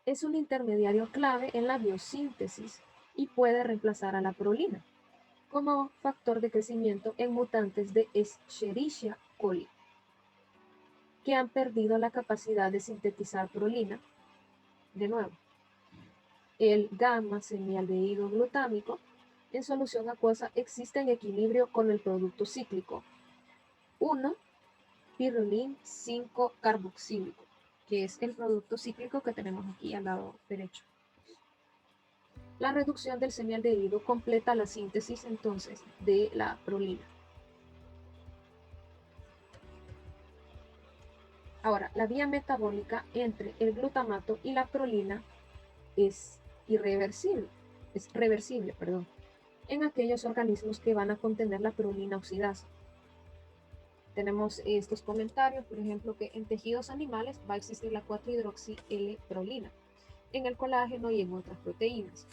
A: es un intermediario clave en la biosíntesis y puede reemplazar a la prolina como factor de crecimiento en mutantes de Escherichia coli, que han perdido la capacidad de sintetizar prolina. De nuevo, el gamma semialdehído glutámico en solución acuosa existe en equilibrio con el producto cíclico 1-pirrolín 5-carboxílico, que es el producto cíclico que tenemos aquí al lado derecho. La reducción del semialdehído completa la síntesis entonces de la prolina. Ahora, la vía metabólica entre el glutamato y la prolina es reversible, en aquellos organismos que van a contener la prolina oxidasa. Tenemos estos comentarios, por ejemplo, que en tejidos animales va a existir la 4-hidroxi-L-prolina, en el colágeno y en otras proteínas.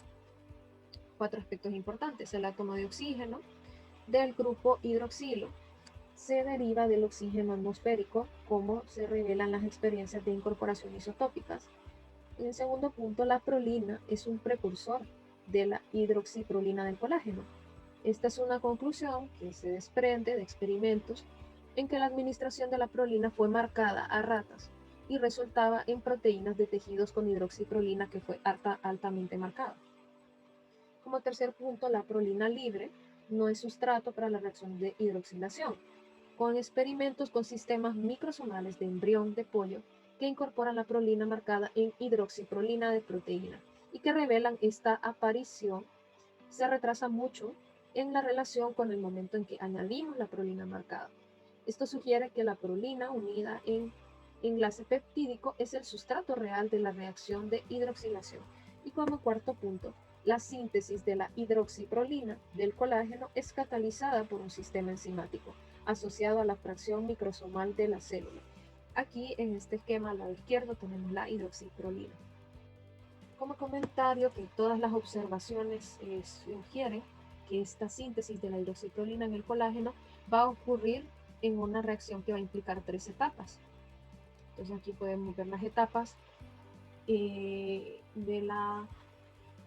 A: 4 aspectos importantes: el átomo de oxígeno del grupo hidroxilo se deriva del oxígeno atmosférico, como se revelan las experiencias de incorporación isotópicas. En segundo punto, la prolina es un precursor de la hidroxiprolina del colágeno. Esta es una conclusión que se desprende de experimentos en que la administración de la prolina fue marcada a ratas y resultaba en proteínas de tejidos con hidroxiprolina que fue altamente marcada. Como tercer punto, la prolina libre no es sustrato para la reacción de hidroxilación, con experimentos con sistemas microsomales de embrión de pollo que incorporan la prolina marcada en hidroxiprolina de proteína y que revelan esta aparición se retrasa mucho en la relación con el momento en que añadimos la prolina marcada. Esto sugiere que la prolina unida en enlace peptídico es el sustrato real de la reacción de hidroxilación. Y como cuarto punto, la síntesis de la hidroxiprolina del colágeno es catalizada por un sistema enzimático asociado a la fracción microsomal de la célula. Aquí en este esquema al lado izquierdo tenemos la hidroxiprolina. Como comentario, que todas las observaciones sugieren que esta síntesis de la hidroxiprolina en el colágeno va a ocurrir en una reacción que va a implicar 3 etapas. Entonces aquí podemos ver las etapas de la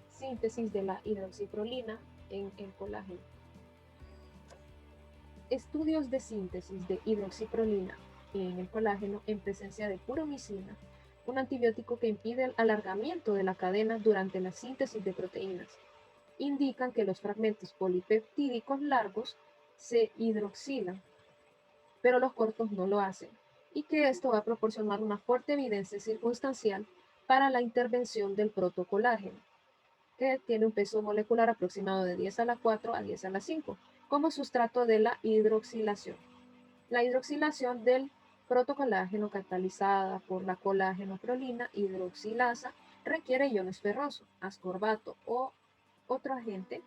A: síntesis de la hidroxiprolina en el colágeno. Estudios de síntesis de hidroxiprolina en el colágeno en presencia de puromicina un antibiótico que impide el alargamiento de la cadena durante la síntesis de proteínas. Indican que los fragmentos polipeptídicos largos se hidroxilan, pero los cortos no lo hacen, y que esto va a proporcionar una fuerte evidencia circunstancial para la intervención del protocolágeno, que tiene un peso molecular aproximado de 10 a la 4 a 10 a la 5, como sustrato de la hidroxilación. La hidroxilación del protocolágeno catalizada por la colágeno-prolina hidroxilasa requiere iones ferrosos, ascorbato o otro agente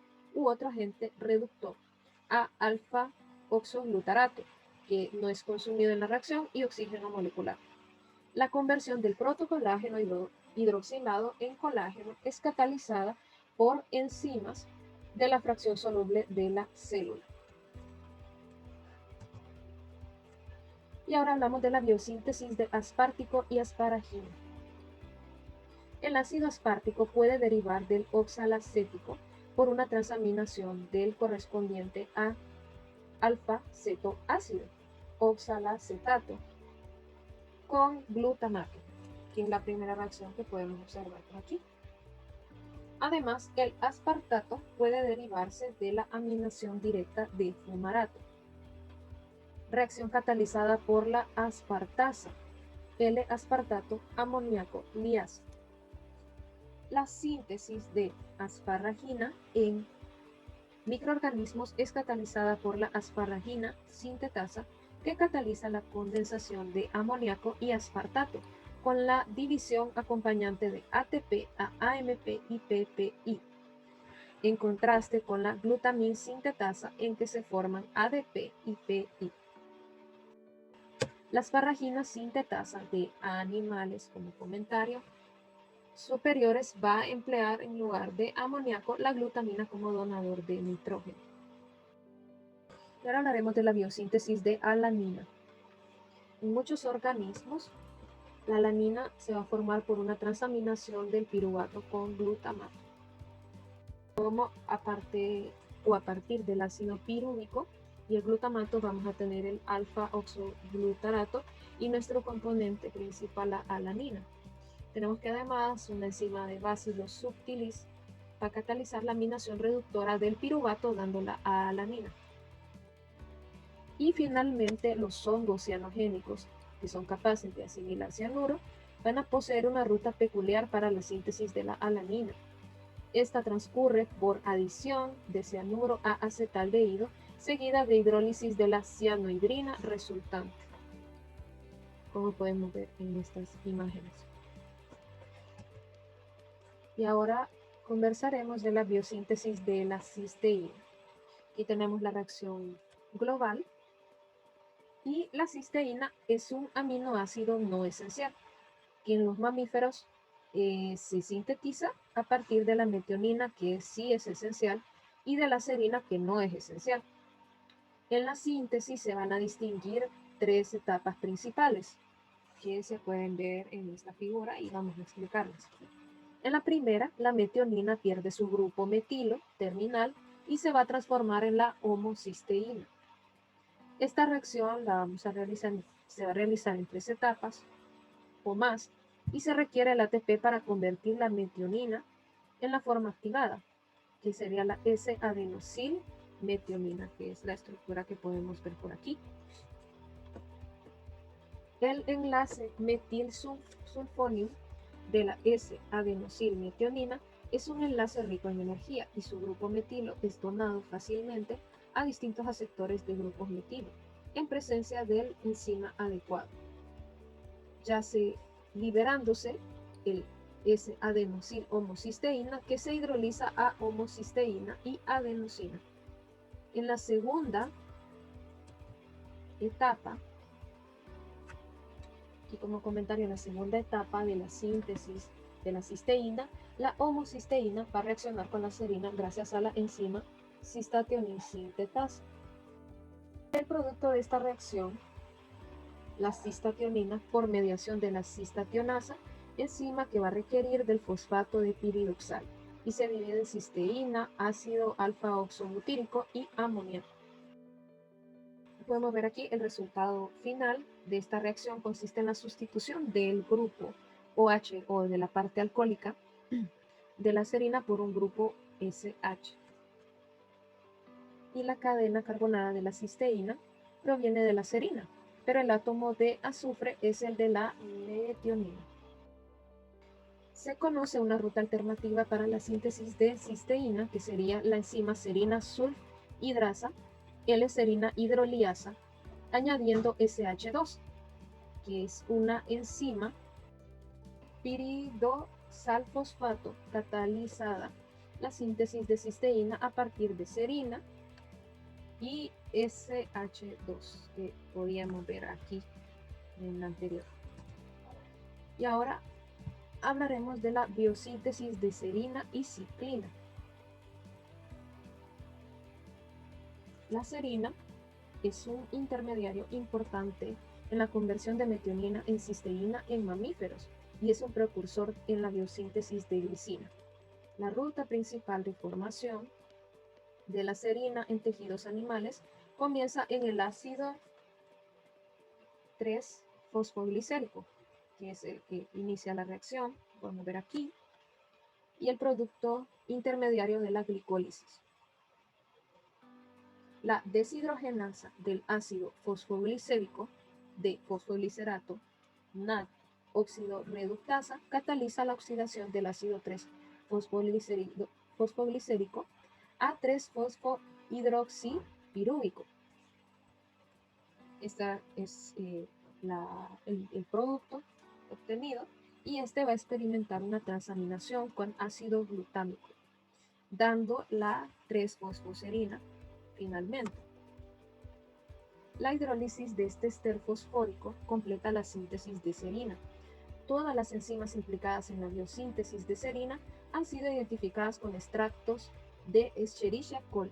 A: reductor a alfa-oxoglutarato, que no es consumido en la reacción, y oxígeno molecular. La conversión del protocolágeno hidroxilado en colágeno es catalizada por enzimas de la fracción soluble de la célula. Y ahora hablamos de la biosíntesis de aspartico y asparagina. El ácido aspartico puede derivar del oxalacético por una transaminación del correspondiente a alfa-cetoácido, oxalacetato, con glutamato, que es la primera reacción que podemos observar por aquí. Además, el aspartato puede derivarse de la aminación directa de fumarato, reacción catalizada por la aspartasa, L-aspartato amoníaco liasa. La síntesis de asparagina en microorganismos es catalizada por la asparagina sintetasa, que cataliza la condensación de amoníaco y aspartato con la división acompañante de ATP a AMP y PPI, en contraste con la glutamin sintetasa, en que se forman ADP y PI. La asparagina sintetasa de animales, como comentario, superiores va a emplear en lugar de amoníaco la glutamina como donador de nitrógeno. Y ahora hablaremos de la biosíntesis de alanina. En muchos organismos, la alanina se va a formar por una transaminación del piruvato con glutamato. Como a partir del ácido pirúvico y el glutamato vamos a tener el alfa-oxoglutarato y nuestro componente principal, la alanina. Tenemos que además una enzima de Bacillus subtilis va a catalizar la aminación reductora del piruvato dando la alanina. Y finalmente los hongos cianogénicos, que son capaces de asimilar cianuro, van a poseer una ruta peculiar para la síntesis de la alanina. Esta transcurre por adición de cianuro a acetaldehído, seguida de hidrólisis de la cianohidrina resultante, como podemos ver en estas imágenes. Y ahora conversaremos de la biosíntesis de la cisteína. Aquí tenemos la reacción global, y la cisteína es un aminoácido no esencial que en los mamíferos se sintetiza a partir de la metionina, que sí es esencial, y de la serina, que no es esencial. En la síntesis se van a distinguir tres etapas principales que se pueden ver en esta figura y vamos a explicarlas. En la primera, la metionina pierde su grupo metilo terminal y se va a transformar en la homocisteína. Esta reacción se va a realizar en 3 etapas o más, y se requiere el ATP para convertir la metionina en la forma activada, que sería la S-adenosilmetionina, que es la estructura que podemos ver por aquí. El enlace metilsulfonium de la S-adenosilmetionina es un enlace rico en energía, y su grupo metilo es donado fácilmente a distintos aceptores de grupos metilo en presencia del enzima adecuado, ya sea liberándose el S-adenosil-homocisteína, que se hidroliza a homocisteína y adenosina. En la segunda etapa, y como comentario, en la segunda etapa de la síntesis de la cisteína, la homocisteína va a reaccionar con la serina gracias a la enzima cistationin sintetasa. El producto de esta reacción, la cistationina, por mediación de la cistationasa, enzima que va a requerir del fosfato de piridoxal, y se divide en cisteína, ácido alfa-oxobutírico y amoníaco. Podemos ver aquí el resultado final de esta reacción consiste en la sustitución del grupo OH o de la parte alcohólica de la serina por un grupo SH. Y la cadena carbonada de la cisteína proviene de la serina, pero el átomo de azufre es el de la metionina. Se conoce una ruta alternativa para la síntesis de cisteína, que sería la enzima serina sulfhidrasa, L-serina hidroliasa, añadiendo SH2, que es una enzima piridosalfosfato catalizada, la síntesis de cisteína a partir de serina y SH2, que podíamos ver aquí en la anterior. Y ahora hablaremos de la biosíntesis de serina y ciclina. La serina es un intermediario importante en la conversión de metionina en cisteína en mamíferos y es un precursor en la biosíntesis de glicina. La ruta principal de formación de la serina en tejidos animales comienza en el ácido 3-fosfoglicérico, que es el que inicia la reacción, podemos ver aquí, y el producto intermediario de la glicólisis. La deshidrogenasa del ácido fosfoglicérico de fosfoglicerato, NAD, óxido reductasa, cataliza la oxidación del ácido 3-fosfoglicérico a 3-fosfohidroxipirúvico. Este es el producto obtenido y este va a experimentar una transaminación con ácido glutámico, dando la 3-fosfoserina finalmente. La hidrólisis de este ester fosfórico completa la síntesis de serina. Todas las enzimas implicadas en la biosíntesis de serina han sido identificadas con extractos de Escherichia coli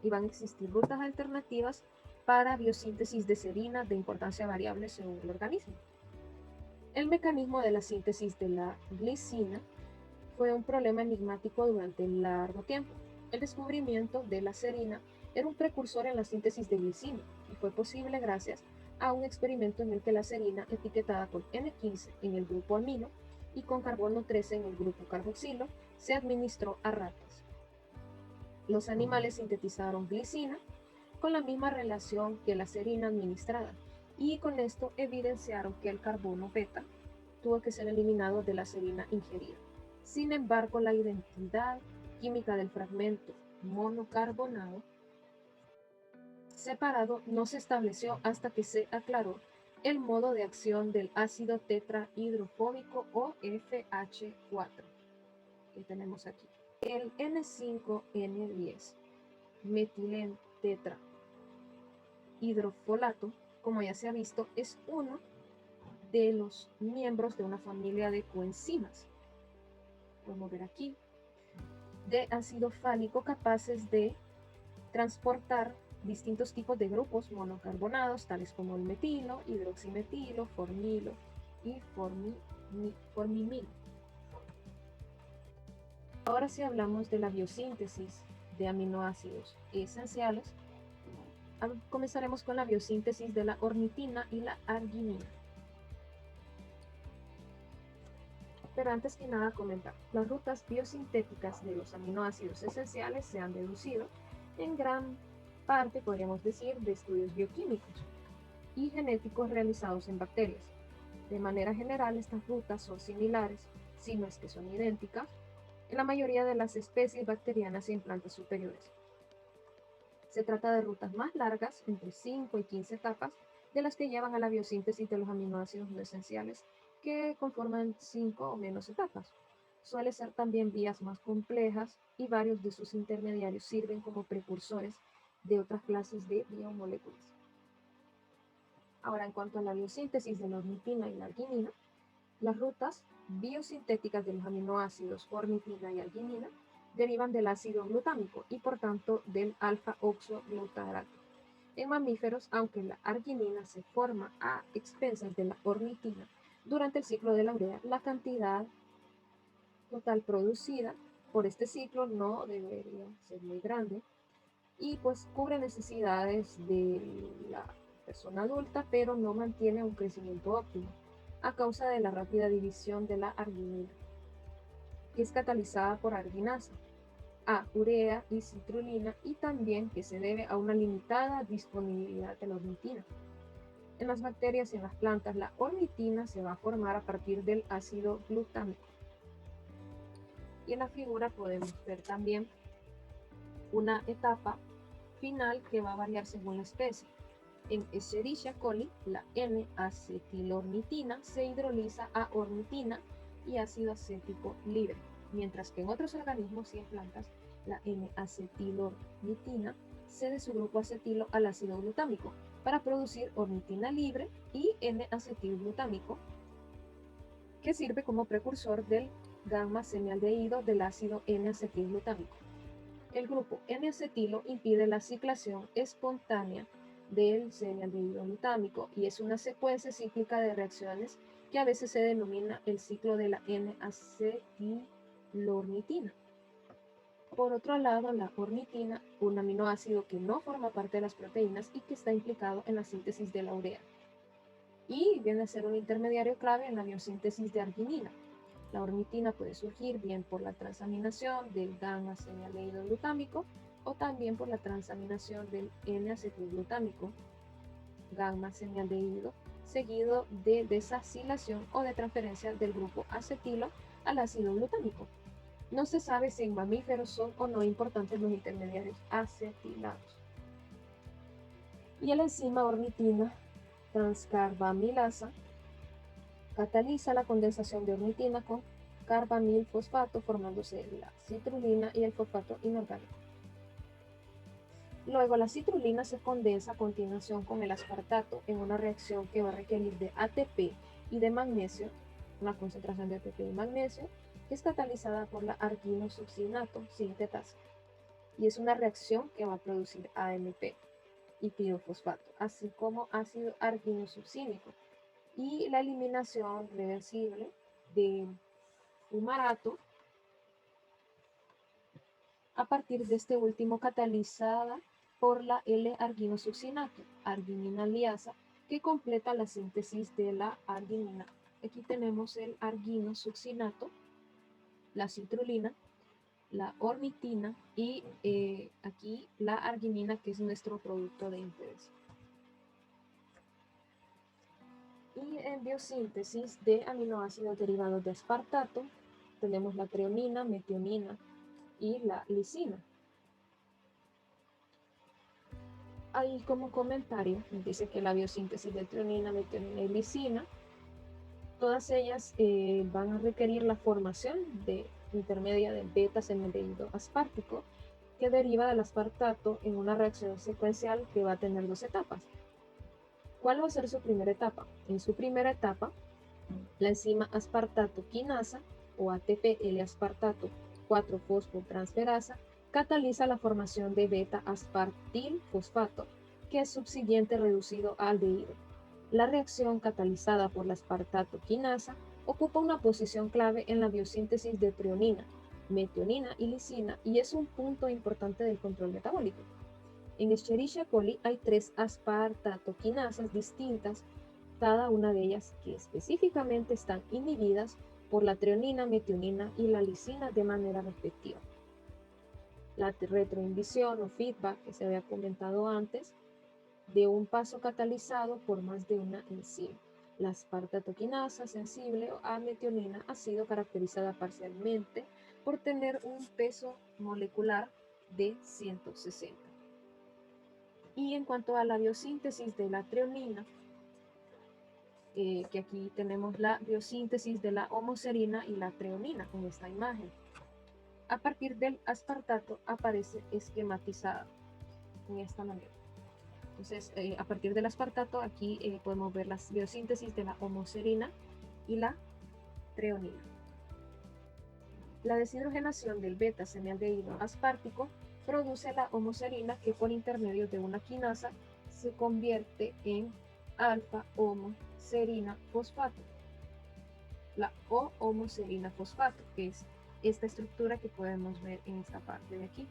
A: y van a existir rutas alternativas para biosíntesis de serina de importancia variable según el organismo. El mecanismo de la síntesis de la glicina fue un problema enigmático durante largo tiempo. El descubrimiento de la serina era un precursor en la síntesis de glicina y fue posible gracias a un experimento en el que la serina, etiquetada con N15 en el grupo amino y con carbono 13 en el grupo carboxilo, se administró a ratas. Los animales sintetizaron glicina con la misma relación que la serina administrada y con esto evidenciaron que el carbono beta tuvo que ser eliminado de la serina ingerida. Sin embargo, la identidad química del fragmento monocarbonado separado no se estableció hasta que se aclaró el modo de acción del ácido tetrahidrofóbico o FH4 que tenemos aquí. El N5N10 metilen tetrahidrofolato, como ya se ha visto, es uno de los miembros de una familia de coenzimas. Podemos ver aquí, de ácido fálico capaces de transportar distintos tipos de grupos monocarbonados, tales como el metilo, hidroximetilo, formilo y formimilo. Ahora si hablamos de la biosíntesis de aminoácidos esenciales, comenzaremos con la biosíntesis de la ornitina y la arginina. Pero antes que nada comentar, las rutas biosintéticas de los aminoácidos esenciales se han deducido en gran parte, podríamos decir, de estudios bioquímicos y genéticos realizados en bacterias. De manera general, estas rutas son similares, si no es que son idénticas, en la mayoría de las especies bacterianas y en plantas superiores. Se trata de rutas más largas, entre 5 y 15 etapas, de las que llevan a la biosíntesis de los aminoácidos no esenciales, que conforman 5 o menos etapas. Suele ser también vías más complejas y varios de sus intermediarios sirven como precursores de otras clases de biomoléculas. Ahora, en cuanto a la biosíntesis de la ornitina y la arginina, las rutas biosintéticas de los aminoácidos ornitina y arginina derivan del ácido glutámico y por tanto del alfa-oxoglutarato. En mamíferos, aunque la arginina se forma a expensas de la ornitina durante el ciclo de la urea, la cantidad total producida por este ciclo no debería ser muy grande y pues cubre necesidades de la persona adulta, pero no mantiene un crecimiento óptimo. a causa de la rápida división de la arginina, que es catalizada por arginasa, a urea y citrulina, y también que se debe a una limitada disponibilidad de la ornitina. En las bacterias y en las plantas, la ornitina se va a formar a partir del ácido glutámico. Y en la figura podemos ver también una etapa final que va a variar según la especie. En Escherichia coli, la N-acetilornitina se hidroliza a ornitina y ácido acético libre, mientras que en otros organismos y en plantas, la N-acetilornitina cede su grupo acetilo al ácido glutámico para producir ornitina libre y N-acetilglutámico, que sirve como precursor del gamma semialdehído del ácido N-acetilglutámico. El grupo N-acetilo impide la ciclación espontánea del semialdehído glutámico y es una secuencia cíclica de reacciones que a veces se denomina el ciclo de la N-acetilornitina. Por otro lado, la ornitina, un aminoácido que no forma parte de las proteínas y que está implicado en la síntesis de la urea, y viene a ser un intermediario clave en la biosíntesis de arginina. La ornitina puede surgir bien por la transaminación del gamma semialdehído glutámico o también por la transaminación del N-acetilglutámico, gamma semialdehído, seguido de desacilación o de transferencia del grupo acetilo al ácido glutámico. No se sabe si en mamíferos son o no importantes los intermediarios acetilados. Y la enzima ornitina transcarbamilasa cataliza la condensación de ornitina con carbamilfosfato, formándose la citrulina y el fosfato inorgánico. Luego la citrulina se condensa a continuación con el aspartato en una reacción que va a requerir de ATP y de magnesio, una concentración de ATP y magnesio, que es catalizada por la arginosuccinato sintetasa. Y es una reacción que va a producir AMP y pirofosfato, así como ácido arginosuccínico, y la eliminación reversible de fumarato a partir de este último catalizada por la L-arginosuccinato, arginina liasa, que completa la síntesis de la arginina. Aquí tenemos el arginosuccinato, la citrulina, la ornitina y aquí la arginina, que es nuestro producto de interés. Y en biosíntesis de aminoácidos derivados de aspartato tenemos la treonina, metionina y la lisina. Ahí como comentario dice que la biosíntesis de treonina, metionina y lisina, todas ellas van a requerir la formación intermedia del beta semialdehído aspartico, que deriva del aspartato en una reacción secuencial que va a tener dos etapas. ¿Cuál va a ser su primera etapa? En su primera etapa, la enzima aspartato quinasa o ATP L-aspartato 4-fosfotransferasa cataliza la formación de beta-aspartil-fosfato, que es subsiguiente reducido a aldehído. La reacción catalizada por la aspartato quinasa ocupa una posición clave en la biosíntesis de treonina, metionina y lisina y es un punto importante del control metabólico. En Escherichia coli hay 3 aspartatoquinasas distintas, cada una de ellas que específicamente están inhibidas por la treonina, metionina y la lisina de manera respectiva. La retroinhibición o feedback que se había comentado antes de un paso catalizado por más de una enzima. La aspartatoquinasa sensible a metionina ha sido caracterizada parcialmente por tener un peso molecular de 160. Y en cuanto a la biosíntesis de la treonina, que aquí tenemos la biosíntesis de la homoserina y la treonina en esta imagen. A partir del aspartato aparece esquematizada en esta manera. Entonces, a partir del aspartato, aquí podemos ver la biosíntesis de la homoserina y la treonina. La deshidrogenación del beta semialdehído aspartico produce la homoserina, que por intermedio de una quinasa se convierte en alfa-homoserina fosfato. La O-homoserina fosfato, que es esta estructura que podemos ver en esta parte de aquí.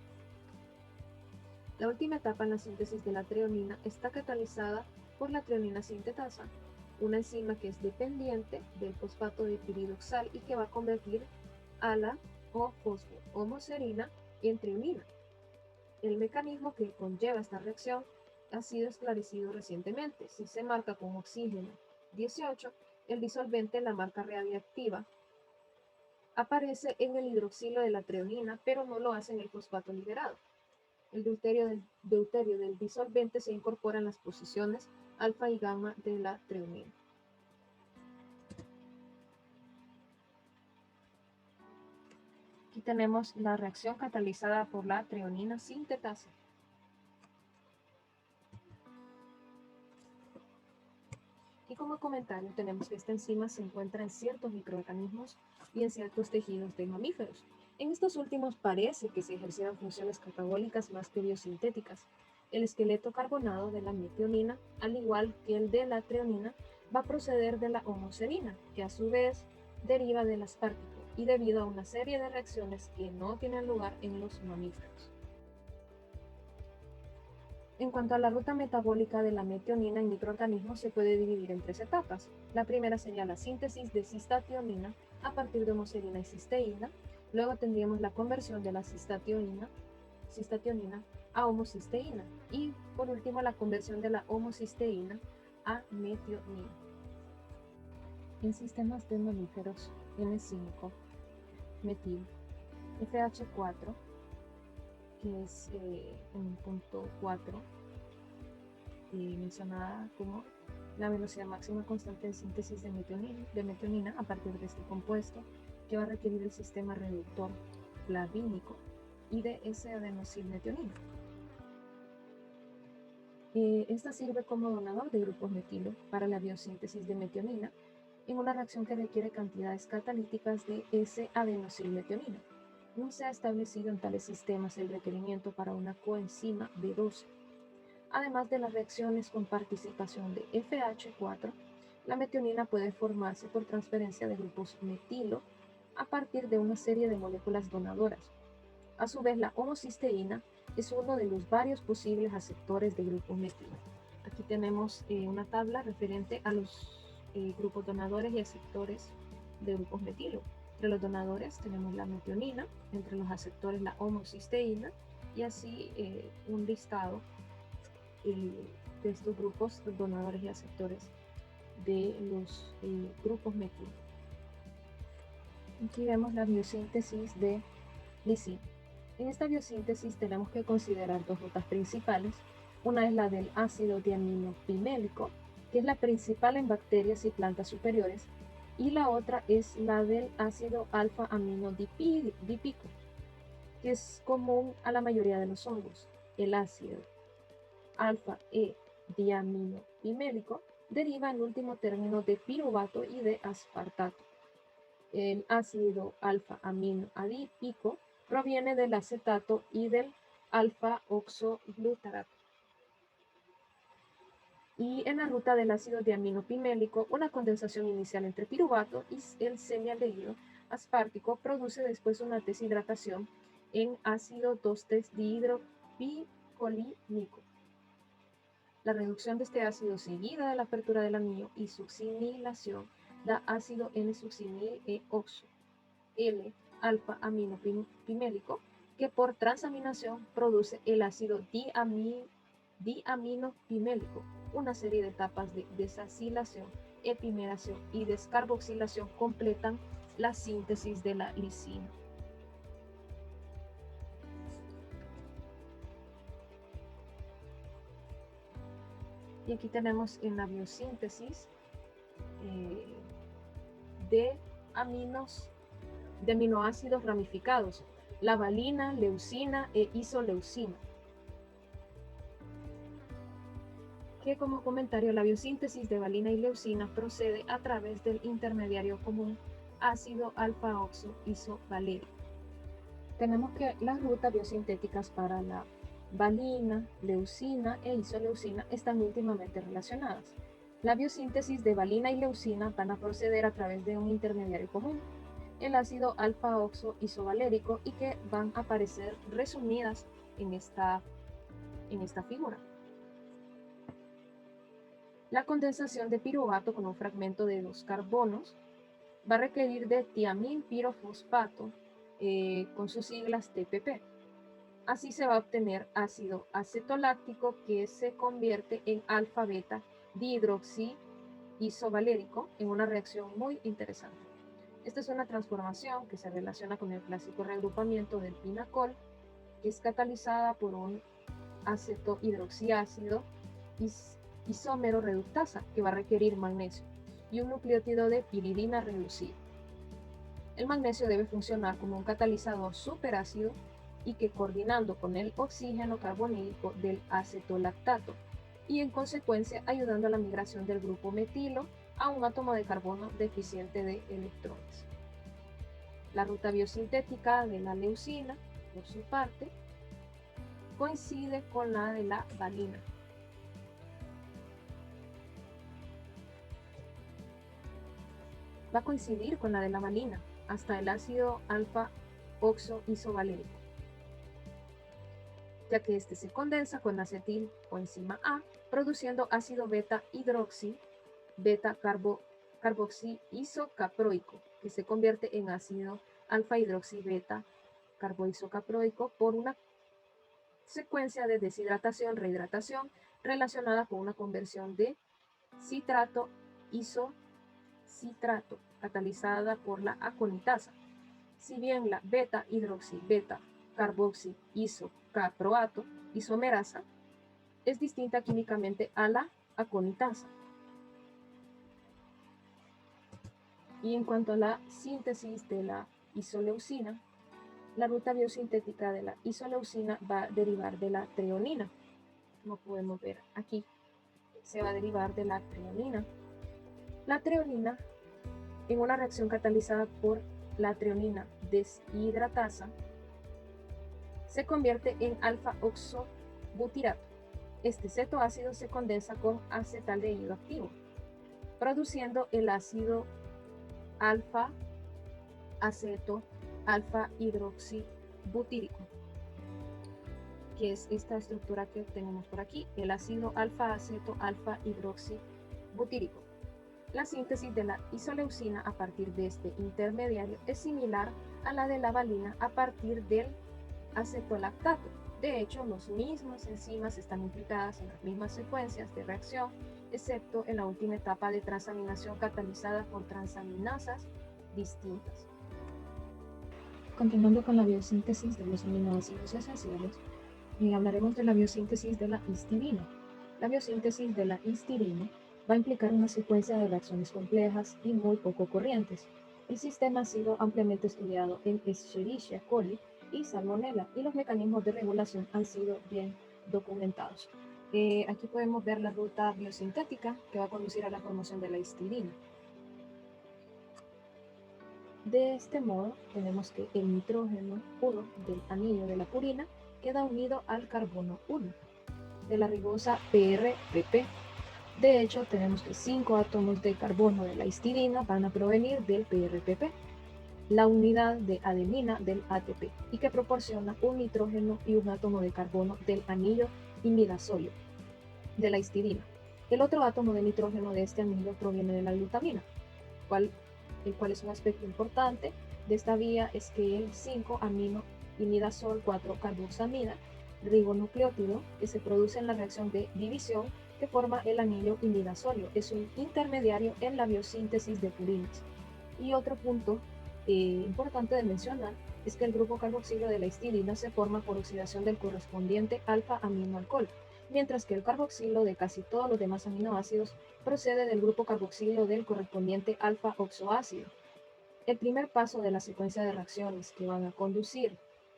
A: La última etapa en la síntesis de la treonina está catalizada por la treonina sintetasa, una enzima que es dependiente del fosfato de piridoxal y que va a convertir a la homoserina en treonina. El mecanismo que conlleva esta reacción ha sido esclarecido recientemente. Si se marca con oxígeno 18, el disolvente, la marca radiactiva, aparece en el hidroxilo de la treonina, pero no lo hace en el fosfato liberado. El deuterio del disolvente se incorpora en las posiciones alfa y gamma de la treonina. Aquí tenemos la reacción catalizada por la treonina sintetasa. Y como comentario tenemos que esta enzima se encuentra en ciertos microorganismos y en ciertos tejidos de mamíferos. En estos últimos parece que se ejercieran funciones catabólicas más que biosintéticas. El esqueleto carbonado de la metionina, al igual que el de la treonina, va a proceder de la homoserina, que a su vez deriva del aspartico, y debido a una serie de reacciones que no tienen lugar en los mamíferos. En cuanto a la ruta metabólica de la metionina en microorganismos, se puede dividir en 3 etapas. La primera sería la síntesis de cistationina a partir de homoserina y cisteína. Luego tendríamos la conversión de la cistationina a homocisteína. Y por último, la conversión de la homocisteína a metionina. En sistemas de mamíferos, N5, metil, FH4, que es en punto 4, mencionada como la velocidad máxima constante de síntesis de metionina a partir de este compuesto, que va a requerir el sistema reductor flavínico y de S-adenosilmetionina. Esta sirve como donador de grupos metilo para la biosíntesis de metionina en una reacción que requiere cantidades catalíticas de S-adenosilmetionina. No se ha establecido en tales sistemas el requerimiento para una coenzima B12. Además de las reacciones con participación de FH4, la metionina puede formarse por transferencia de grupos metilo a partir de una serie de moléculas donadoras. A su vez, la homocisteína es uno de los varios posibles aceptores de grupos metilo. Aquí tenemos una tabla referente a los grupos donadores y aceptores de grupos metilo. Entre los donadores tenemos la metionina, entre los aceptores la homocisteína, y así un listado de estos grupos donadores y aceptores de los grupos metilo. Aquí vemos la biosíntesis de lisina. En esta biosíntesis tenemos que considerar 2 rutas principales. Una es la del ácido diaminopimélico, que es la principal en bacterias y plantas superiores, y la otra es la del ácido alfa-aminodipíco, que es común a la mayoría de los hongos. El ácido alfa-E-diaminopimélico deriva en último término de piruvato y de aspartato. El ácido alfa-aminoadípico proviene del acetato y del alfa-oxoglutarato. Y en la ruta del ácido diaminopimélico, una condensación inicial entre piruvato y el semialdehído aspartico produce después una deshidratación en ácido 2,3-dihidropicolínico. La reducción de este ácido seguida de la apertura del anillo y succinilación da ácido N-succinil-E-oxo, L-alfa-aminopimélico, que por transaminación produce el ácido diaminopimélico. Una serie de etapas de desacilación, epimeración y descarboxilación completan la síntesis de la lisina. Y aquí tenemos en la biosíntesis de aminoácidos ramificados, la valina, leucina e isoleucina. Que como comentario, la biosíntesis de valina y leucina procede a través del intermediario común ácido alfa-oxo-isovalérico. Tenemos que las rutas biosintéticas para la valina, leucina e isoleucina están íntimamente relacionadas. La biosíntesis de valina y leucina van a proceder a través de un intermediario común, el ácido alfa-oxo-isovalérico, y que van a aparecer resumidas en esta figura. La condensación de piruvato con un fragmento de 2 carbonos va a requerir de tiamín-pirofosfato con sus siglas TPP. Así se va a obtener ácido acetoláctico que se convierte en alfa-beta dihidroxiisovalérico en una reacción muy interesante. Esta es una transformación que se relaciona con el clásico reagrupamiento del pinacol, que es catalizada por un acetohidroxiácido isómero reductasa, que va a requerir magnesio, y un nucleótido de piridina reducido. El magnesio debe funcionar como un catalizador superácido y que coordinando con el oxígeno carbonílico del acetolactato y en consecuencia ayudando a la migración del grupo metilo a un átomo de carbono deficiente de electrones. La ruta biosintética de la leucina, por su parte, coincide con la de la valina. Va a coincidir con la de la valina hasta el ácido alfa-oxoisovalérico, ya que este se condensa con acetil coenzima A, produciendo ácido beta-hidroxi, beta-carboxiisocaproico, que se convierte en ácido alfa-hidroxi-beta-carboisocaproico por una secuencia de deshidratación, rehidratación, relacionada con una conversión de citrato-isocitrato, catalizada por la aconitasa. Si bien la beta-hidroxi-beta-carboxiisocaproato isomerasa es distinta químicamente a la aconitasa. Y en cuanto a la síntesis de la isoleucina, la ruta biosintética de la isoleucina va a derivar de la treonina. Como podemos ver aquí, se va a derivar de la treonina. La treonina, en una reacción catalizada por la treonina deshidratasa, se convierte en alfa-oxobutirato. Este cetoácido se condensa con acetaldehído activo, produciendo el ácido alfa-aceto alfa-hidroxibutírico, que es esta estructura que tenemos por aquí, el ácido alfa-aceto alfa-hidroxibutírico. La síntesis de la isoleucina a partir de este intermediario es similar a la de la valina a partir del acetolactato. De hecho, las mismas enzimas están implicadas en las mismas secuencias de reacción, excepto en la última etapa de transaminación catalizada por transaminasas distintas. Continuando con la biosíntesis de los aminoácidos esenciales, hablaremos de la biosíntesis de la histidina. La biosíntesis de la histidina va a implicar una secuencia de reacciones complejas y muy poco corrientes. El sistema ha sido ampliamente estudiado en Escherichia coli y Salmonella, y los mecanismos de regulación han sido bien documentados. Aquí podemos ver la ruta biosintética que va a conducir a la formación de la histidina. De este modo, tenemos que el nitrógeno puro del anillo de la purina queda unido al carbono 1 de la ribosa PRPP. De hecho, tenemos que 5 átomos de carbono de la histidina van a provenir del PRPP, la unidad de adenina del ATP, y que proporciona un nitrógeno y un átomo de carbono del anillo imidazolio de la histidina. El otro átomo de nitrógeno de este anillo proviene de la glutamina, el cual es un aspecto importante de esta vía es que el 5-amino imidazol 4-carboxamida ribonucleótido que se produce en la reacción de división que forma el anillo imidazolio es un intermediario en la biosíntesis de purinas. Y otro punto importante de mencionar es que el grupo carboxilo de la histidina se forma por oxidación del correspondiente alfa-aminoalcohol, mientras que el carboxilo de casi todos los demás aminoácidos procede del grupo carboxilo del correspondiente alfa-oxoácido. El primer paso de la secuencia de reacciones que van a conducir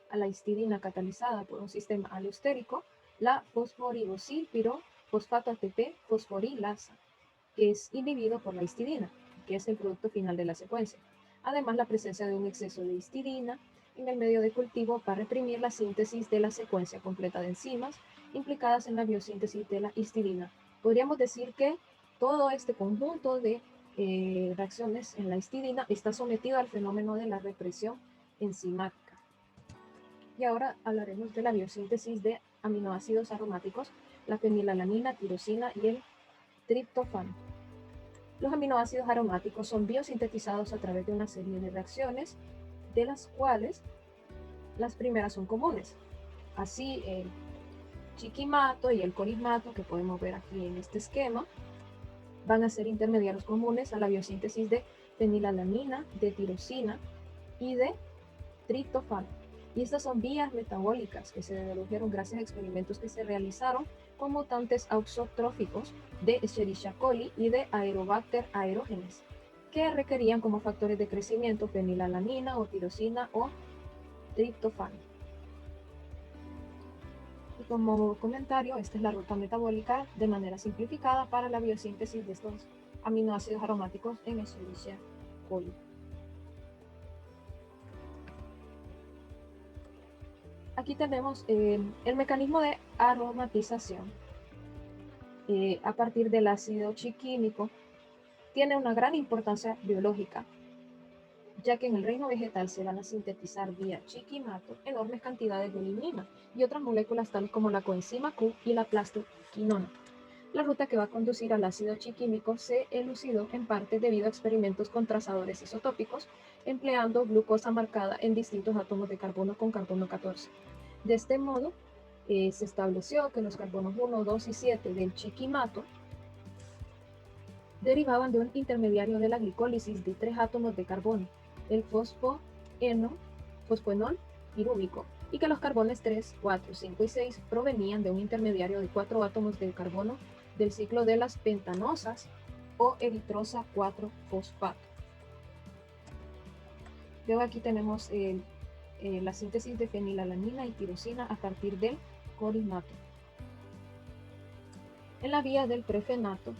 A: a la histidina catalizada por un sistema aleostérico, la fosforilosilpiro fosfato ATP fosforilasa, que es inhibido por la histidina, que es el producto final de la secuencia. Además, la presencia de un exceso de histidina en el medio de cultivo va a reprimir la síntesis de la secuencia completa de enzimas implicadas en la biosíntesis de la histidina. Podríamos decir que todo este conjunto de reacciones en la histidina está sometido al fenómeno de la represión enzimática. Y ahora hablaremos de la biosíntesis de aminoácidos aromáticos, la fenilalanina, tirosina y el triptófano. Los aminoácidos aromáticos son biosintetizados a través de una serie de reacciones, de las cuales las primeras son comunes. Así, el chiquimato y el corismato, que podemos ver aquí en este esquema, van a ser intermediarios comunes a la biosíntesis de fenilalanina, de tirosina y de triptófano. Y estas son vías metabólicas que se dedujeron gracias a experimentos que se realizaron con mutantes auxotróficos de Escherichia coli y de Aerobacter aerogenes, que requerían como factores de crecimiento fenilalanina o tirosina o triptófano. Y como comentario, esta es la ruta metabólica de manera simplificada para la biosíntesis de estos aminoácidos aromáticos en Escherichia coli. Aquí tenemos el mecanismo de aromatización a partir del ácido chiquímico. Tiene una gran importancia biológica, ya que en el reino vegetal se van a sintetizar vía chiquimato enormes cantidades de lignina y otras moléculas tales como la coenzima Q y la plastoquinona. La ruta que va a conducir al ácido chiquímico se elucidó en parte debido a experimentos con trazadores isotópicos empleando glucosa marcada en distintos átomos de carbono con carbono 14. De este modo, se estableció que los carbonos 1, 2 y 7 del chiquimato derivaban de un intermediario de la glicólisis de 3 átomos de carbono, el fosfoenol pirúvico, y que los carbones 3, 4, 5 y 6 provenían de un intermediario de 4 átomos de carbono del ciclo de las pentanosas o eritrosa 4-fosfato. Luego aquí tenemos la síntesis de fenilalanina y tirosina a partir del corismato. En la vía del prefenato,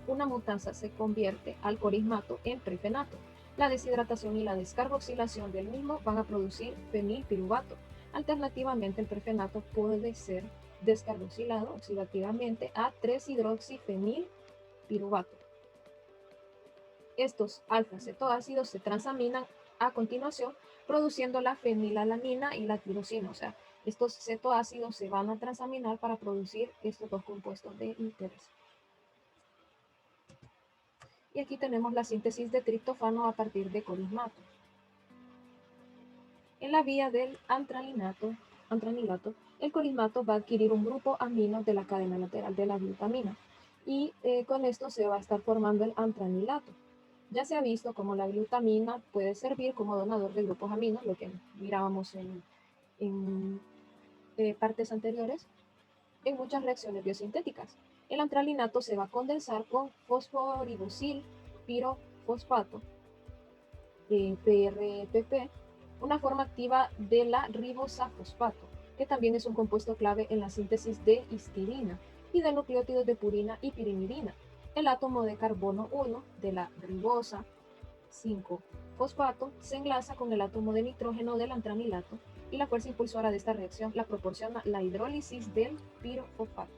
A: una mutanza se convierte al corismato en prefenato. La deshidratación y la descarboxilación del mismo van a producir fenilpiruvato. Alternativamente, el prefenato puede ser descarboxilado oxidativamente a 3-hidroxifenilpiruvato. Estos alfa-cetoácidos se transaminan a continuación, produciendo la fenilalanina y la tirosina. O sea, estos cetoácidos se van a transaminar para producir estos dos compuestos de interés. Y aquí tenemos la síntesis de triptófano a partir de corismato. En la vía del antranilato, el corismato va a adquirir un grupo amino de la cadena lateral de la glutamina y con esto se va a estar formando el antranilato. Ya se ha visto cómo la glutamina puede servir como donador de grupos aminos, lo que mirábamos en partes anteriores, en muchas reacciones biosintéticas. El antralinato se va a condensar con fosforibosil pirofosfato, PRPP, una forma activa de la ribosafosfato, que también es un compuesto clave en la síntesis de histidina y de nucleótidos de purina y pirimidina. El átomo de carbono 1 de la ribosa 5-fosfato se enlaza con el átomo de nitrógeno del antranilato y la fuerza impulsora de esta reacción la proporciona la hidrólisis del pirofosfato.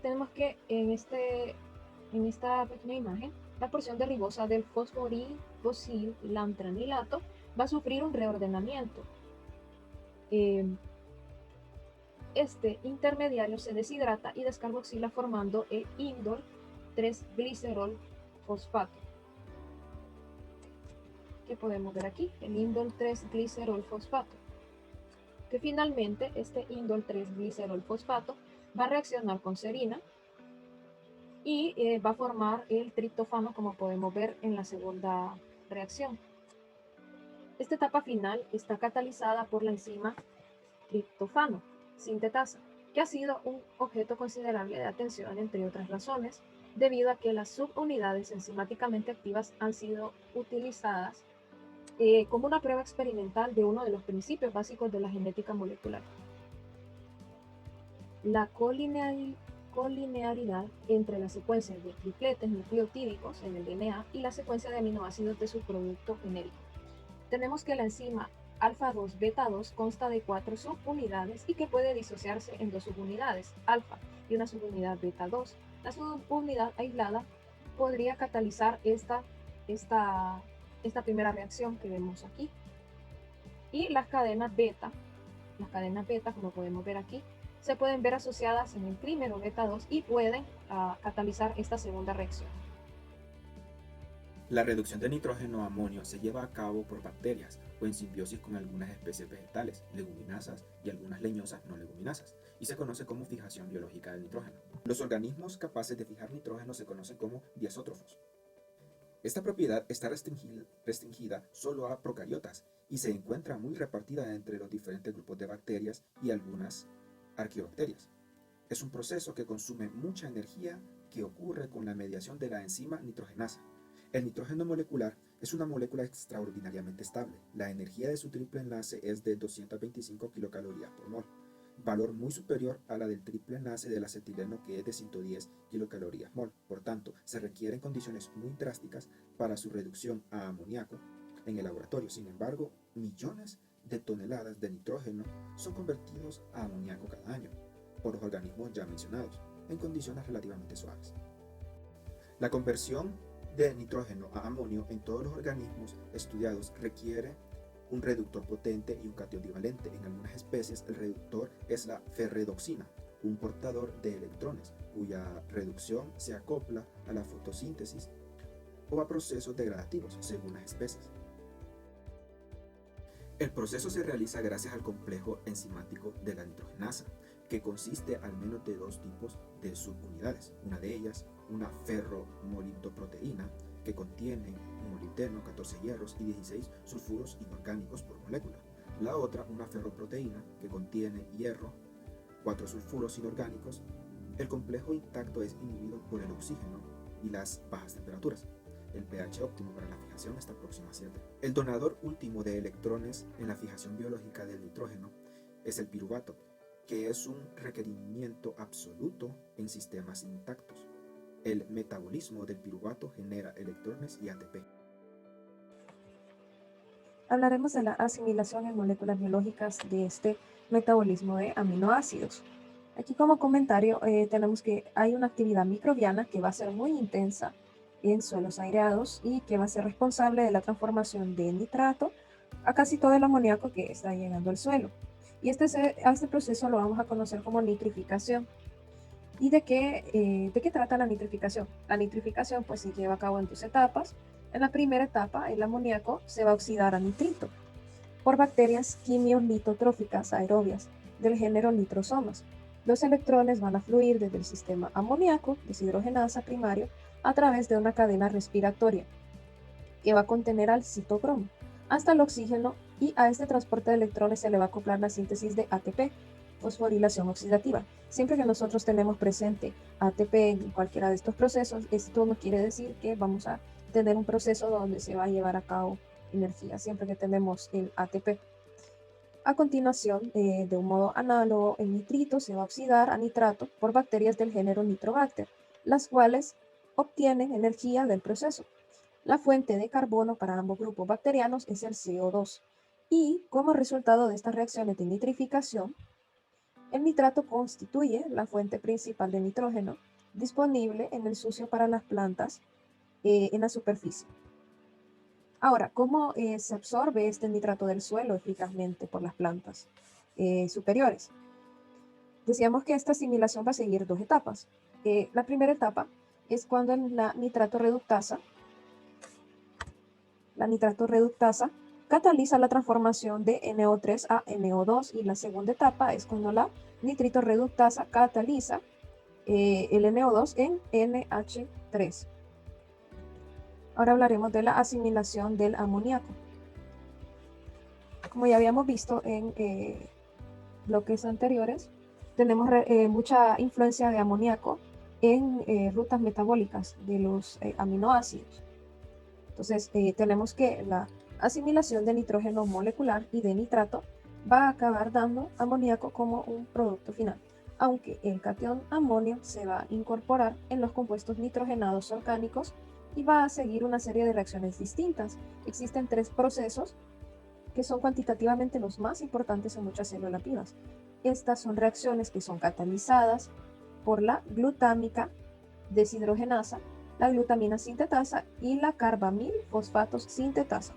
A: Tenemos que en esta pequeña imagen, la porción de ribosa del fosforibosil lantranilato va a sufrir un reordenamiento. Este intermediario se deshidrata y descarboxila formando el indol 3-glicerol fosfato, que podemos ver aquí, el indol 3-glicerol fosfato, que finalmente este indol 3-glicerol fosfato va a reaccionar con serina y va a formar el triptófano, como podemos ver en la segunda reacción. Esta etapa final está catalizada por la enzima triptófano sintetasa, que ha sido un objeto considerable de atención, entre otras razones, debido a que las subunidades enzimáticamente activas han sido utilizadas como una prueba experimental de uno de los principios básicos de la genética molecular. La colinearidad entre las secuencias de tripletes nucleotídicos en el DNA y la secuencia de aminoácidos de su producto genérico. Tenemos que la enzima alfa-2 beta-2 consta de 4 subunidades y que puede disociarse en 2 subunidades, alfa y una subunidad beta-2. La subunidad aislada podría catalizar esta primera reacción que vemos aquí. Y las cadenas beta, como podemos ver aquí, se pueden ver asociadas en el trímero beta 2 y pueden catalizar esta segunda reacción.
B: La reducción de nitrógeno a amonio se lleva a cabo por bacterias o en simbiosis con algunas especies vegetales, leguminosas y algunas leñosas no leguminosas, y se conoce como fijación biológica del nitrógeno. Los organismos capaces de fijar nitrógeno se conocen como diazótrofos. Esta propiedad está restringida solo a procariotas y se encuentra muy repartida entre los diferentes grupos de bacterias y algunas arqueobacterias. Es un proceso que consume mucha energía que ocurre con la mediación de la enzima nitrogenasa. El nitrógeno molecular es una molécula extraordinariamente estable. La energía de su triple enlace es de 225 kilocalorías por mol, valor muy superior a la del triple enlace del acetileno, que es de 110 kilocalorías mol. Por tanto, se requieren condiciones muy drásticas para su reducción a amoníaco en el laboratorio. Sin embargo, millones de toneladas de nitrógeno son convertidos a amoníaco cada año por los organismos ya mencionados, en condiciones relativamente suaves. La conversión de nitrógeno a amonio en todos los organismos estudiados requiere un reductor potente y un catión divalente. En algunas especies el reductor es la ferredoxina, un portador de electrones, cuya reducción se acopla a la fotosíntesis o a procesos degradativos según las especies. El proceso se realiza gracias al complejo enzimático de la nitrogenasa, que consiste al menos de dos tipos de subunidades. Una de ellas, una ferromolibdoproteína, que contiene un molibdeno, 14 hierros y 16 sulfuros inorgánicos por molécula. La otra, una ferroproteína, que contiene hierro, 4 sulfuros inorgánicos. El complejo intacto es inhibido por el oxígeno y las bajas temperaturas. El pH óptimo para la fijación está próximo a 7. El donador último de electrones en la fijación biológica del nitrógeno es el piruvato, que es un requerimiento absoluto en sistemas intactos. El metabolismo del piruvato genera electrones y ATP.
A: Hablaremos de la asimilación en moléculas biológicas de este metabolismo de aminoácidos. Aquí como comentario tenemos que hay una actividad microbiana que va a ser muy intensa en suelos aireados y que va a ser responsable de la transformación de nitrato a casi todo el amoníaco que está llegando al suelo. Y este proceso lo vamos a conocer como nitrificación. ¿Y de qué trata la nitrificación? La nitrificación pues se lleva a cabo en dos etapas. En la primera etapa, el amoníaco se va a oxidar a nitrito por bacterias quimiolitotróficas aerobias del género Nitrosomas. Los electrones van a fluir desde el sistema amoníaco, deshidrogenasa primario, a través de una cadena respiratoria que va a contener al citocromo hasta el oxígeno, y a este transporte de electrones se le va a acoplar la síntesis de ATP, fosforilación oxidativa. Siempre que nosotros tenemos presente ATP en cualquiera de estos procesos, esto no quiere decir que vamos a tener un proceso donde se va a llevar a cabo energía, siempre que tenemos el ATP. A continuación, de un modo análogo, el nitrito se va a oxidar a nitrato por bacterias del género Nitrobacter, las cuales obtienen energía del proceso. La fuente de carbono para ambos grupos bacterianos es el CO2, y como resultado de estas reacciones de nitrificación, el nitrato constituye la fuente principal de nitrógeno disponible en el sucio para las plantas en la superficie. Ahora, ¿cómo se absorbe este nitrato del suelo eficazmente por las plantas superiores? Decíamos que esta asimilación va a seguir dos etapas. La primera etapa es cuando la nitrato reductasa cataliza la transformación de NO3 a NO2, y la segunda etapa es cuando la nitrito reductasa cataliza el NO2 en NH3. Ahora hablaremos de la asimilación del amoníaco. Como ya habíamos visto en bloques anteriores, tenemos mucha influencia de amoníaco en rutas metabólicas de los aminoácidos. Entonces, tenemos que la asimilación de nitrógeno molecular y de nitrato va a acabar dando amoníaco como un producto final, aunque el catión amonio se va a incorporar en los compuestos nitrogenados orgánicos y va a seguir una serie de reacciones distintas. Existen tres procesos que son cuantitativamente los más importantes en muchas células vivas. Estas son reacciones que son catalizadas por la glutámica deshidrogenasa, la glutamina sintetasa y la carbamil fosfatos sintetasa.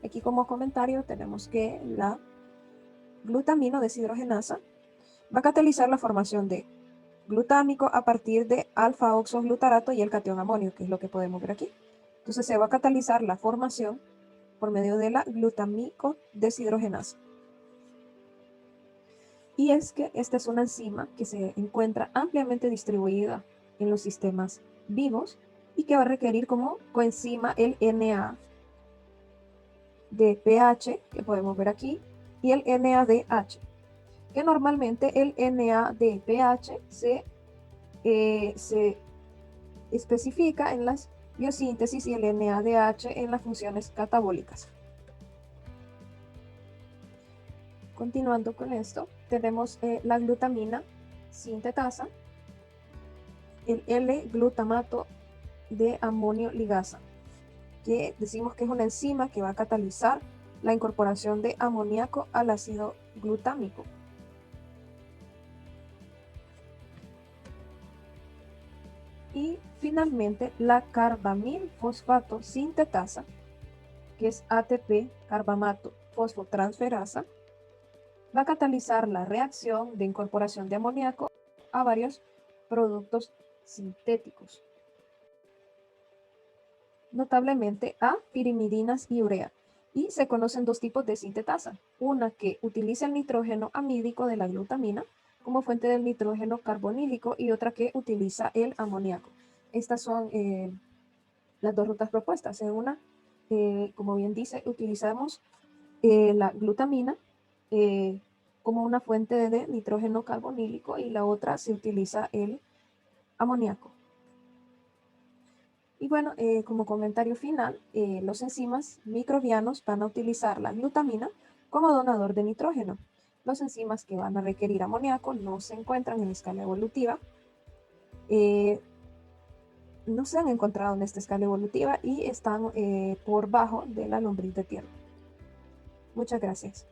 A: Aquí como comentario tenemos que la glutamina deshidrogenasa va a catalizar la formación de glutámico a partir de alfa-oxoglutarato y el catión amonio, que es lo que podemos ver aquí. Entonces se va a catalizar la formación por medio de la glutamico deshidrogenasa. Y es que esta es una enzima que se encuentra ampliamente distribuida en los sistemas vivos y que va a requerir como coenzima el NADPH, que podemos ver aquí, y el NADH, que normalmente el NADPH se especifica en las biosíntesis y el NADH en las funciones catabólicas. Continuando con esto, tenemos la glutamina sintetasa, el L-glutamato de amonio ligasa, que decimos que es una enzima que va a catalizar la incorporación de amoníaco al ácido glutámico. Y finalmente la carbamil fosfato sintetasa, que es ATP carbamato fosfotransferasa, va a catalizar la reacción de incorporación de amoníaco a varios productos sintéticos, notablemente a pirimidinas y urea. Y se conocen dos tipos de sintetasa, una que utiliza el nitrógeno amídico de la glutamina como fuente del nitrógeno carbonílico y otra que utiliza el amoníaco. Estas son las dos rutas propuestas. En una, como bien dice, utilizamos la glutamina como una fuente de nitrógeno carbonílico y la otra se utiliza el amoníaco. Y bueno, como comentario final, los enzimas microbianos van a utilizar la glutamina como donador de nitrógeno. Los enzimas que van a requerir amoníaco no se encuentran en escala evolutiva, no se han encontrado en esta escala evolutiva y están por bajo de la lombriz de tierra. Muchas gracias.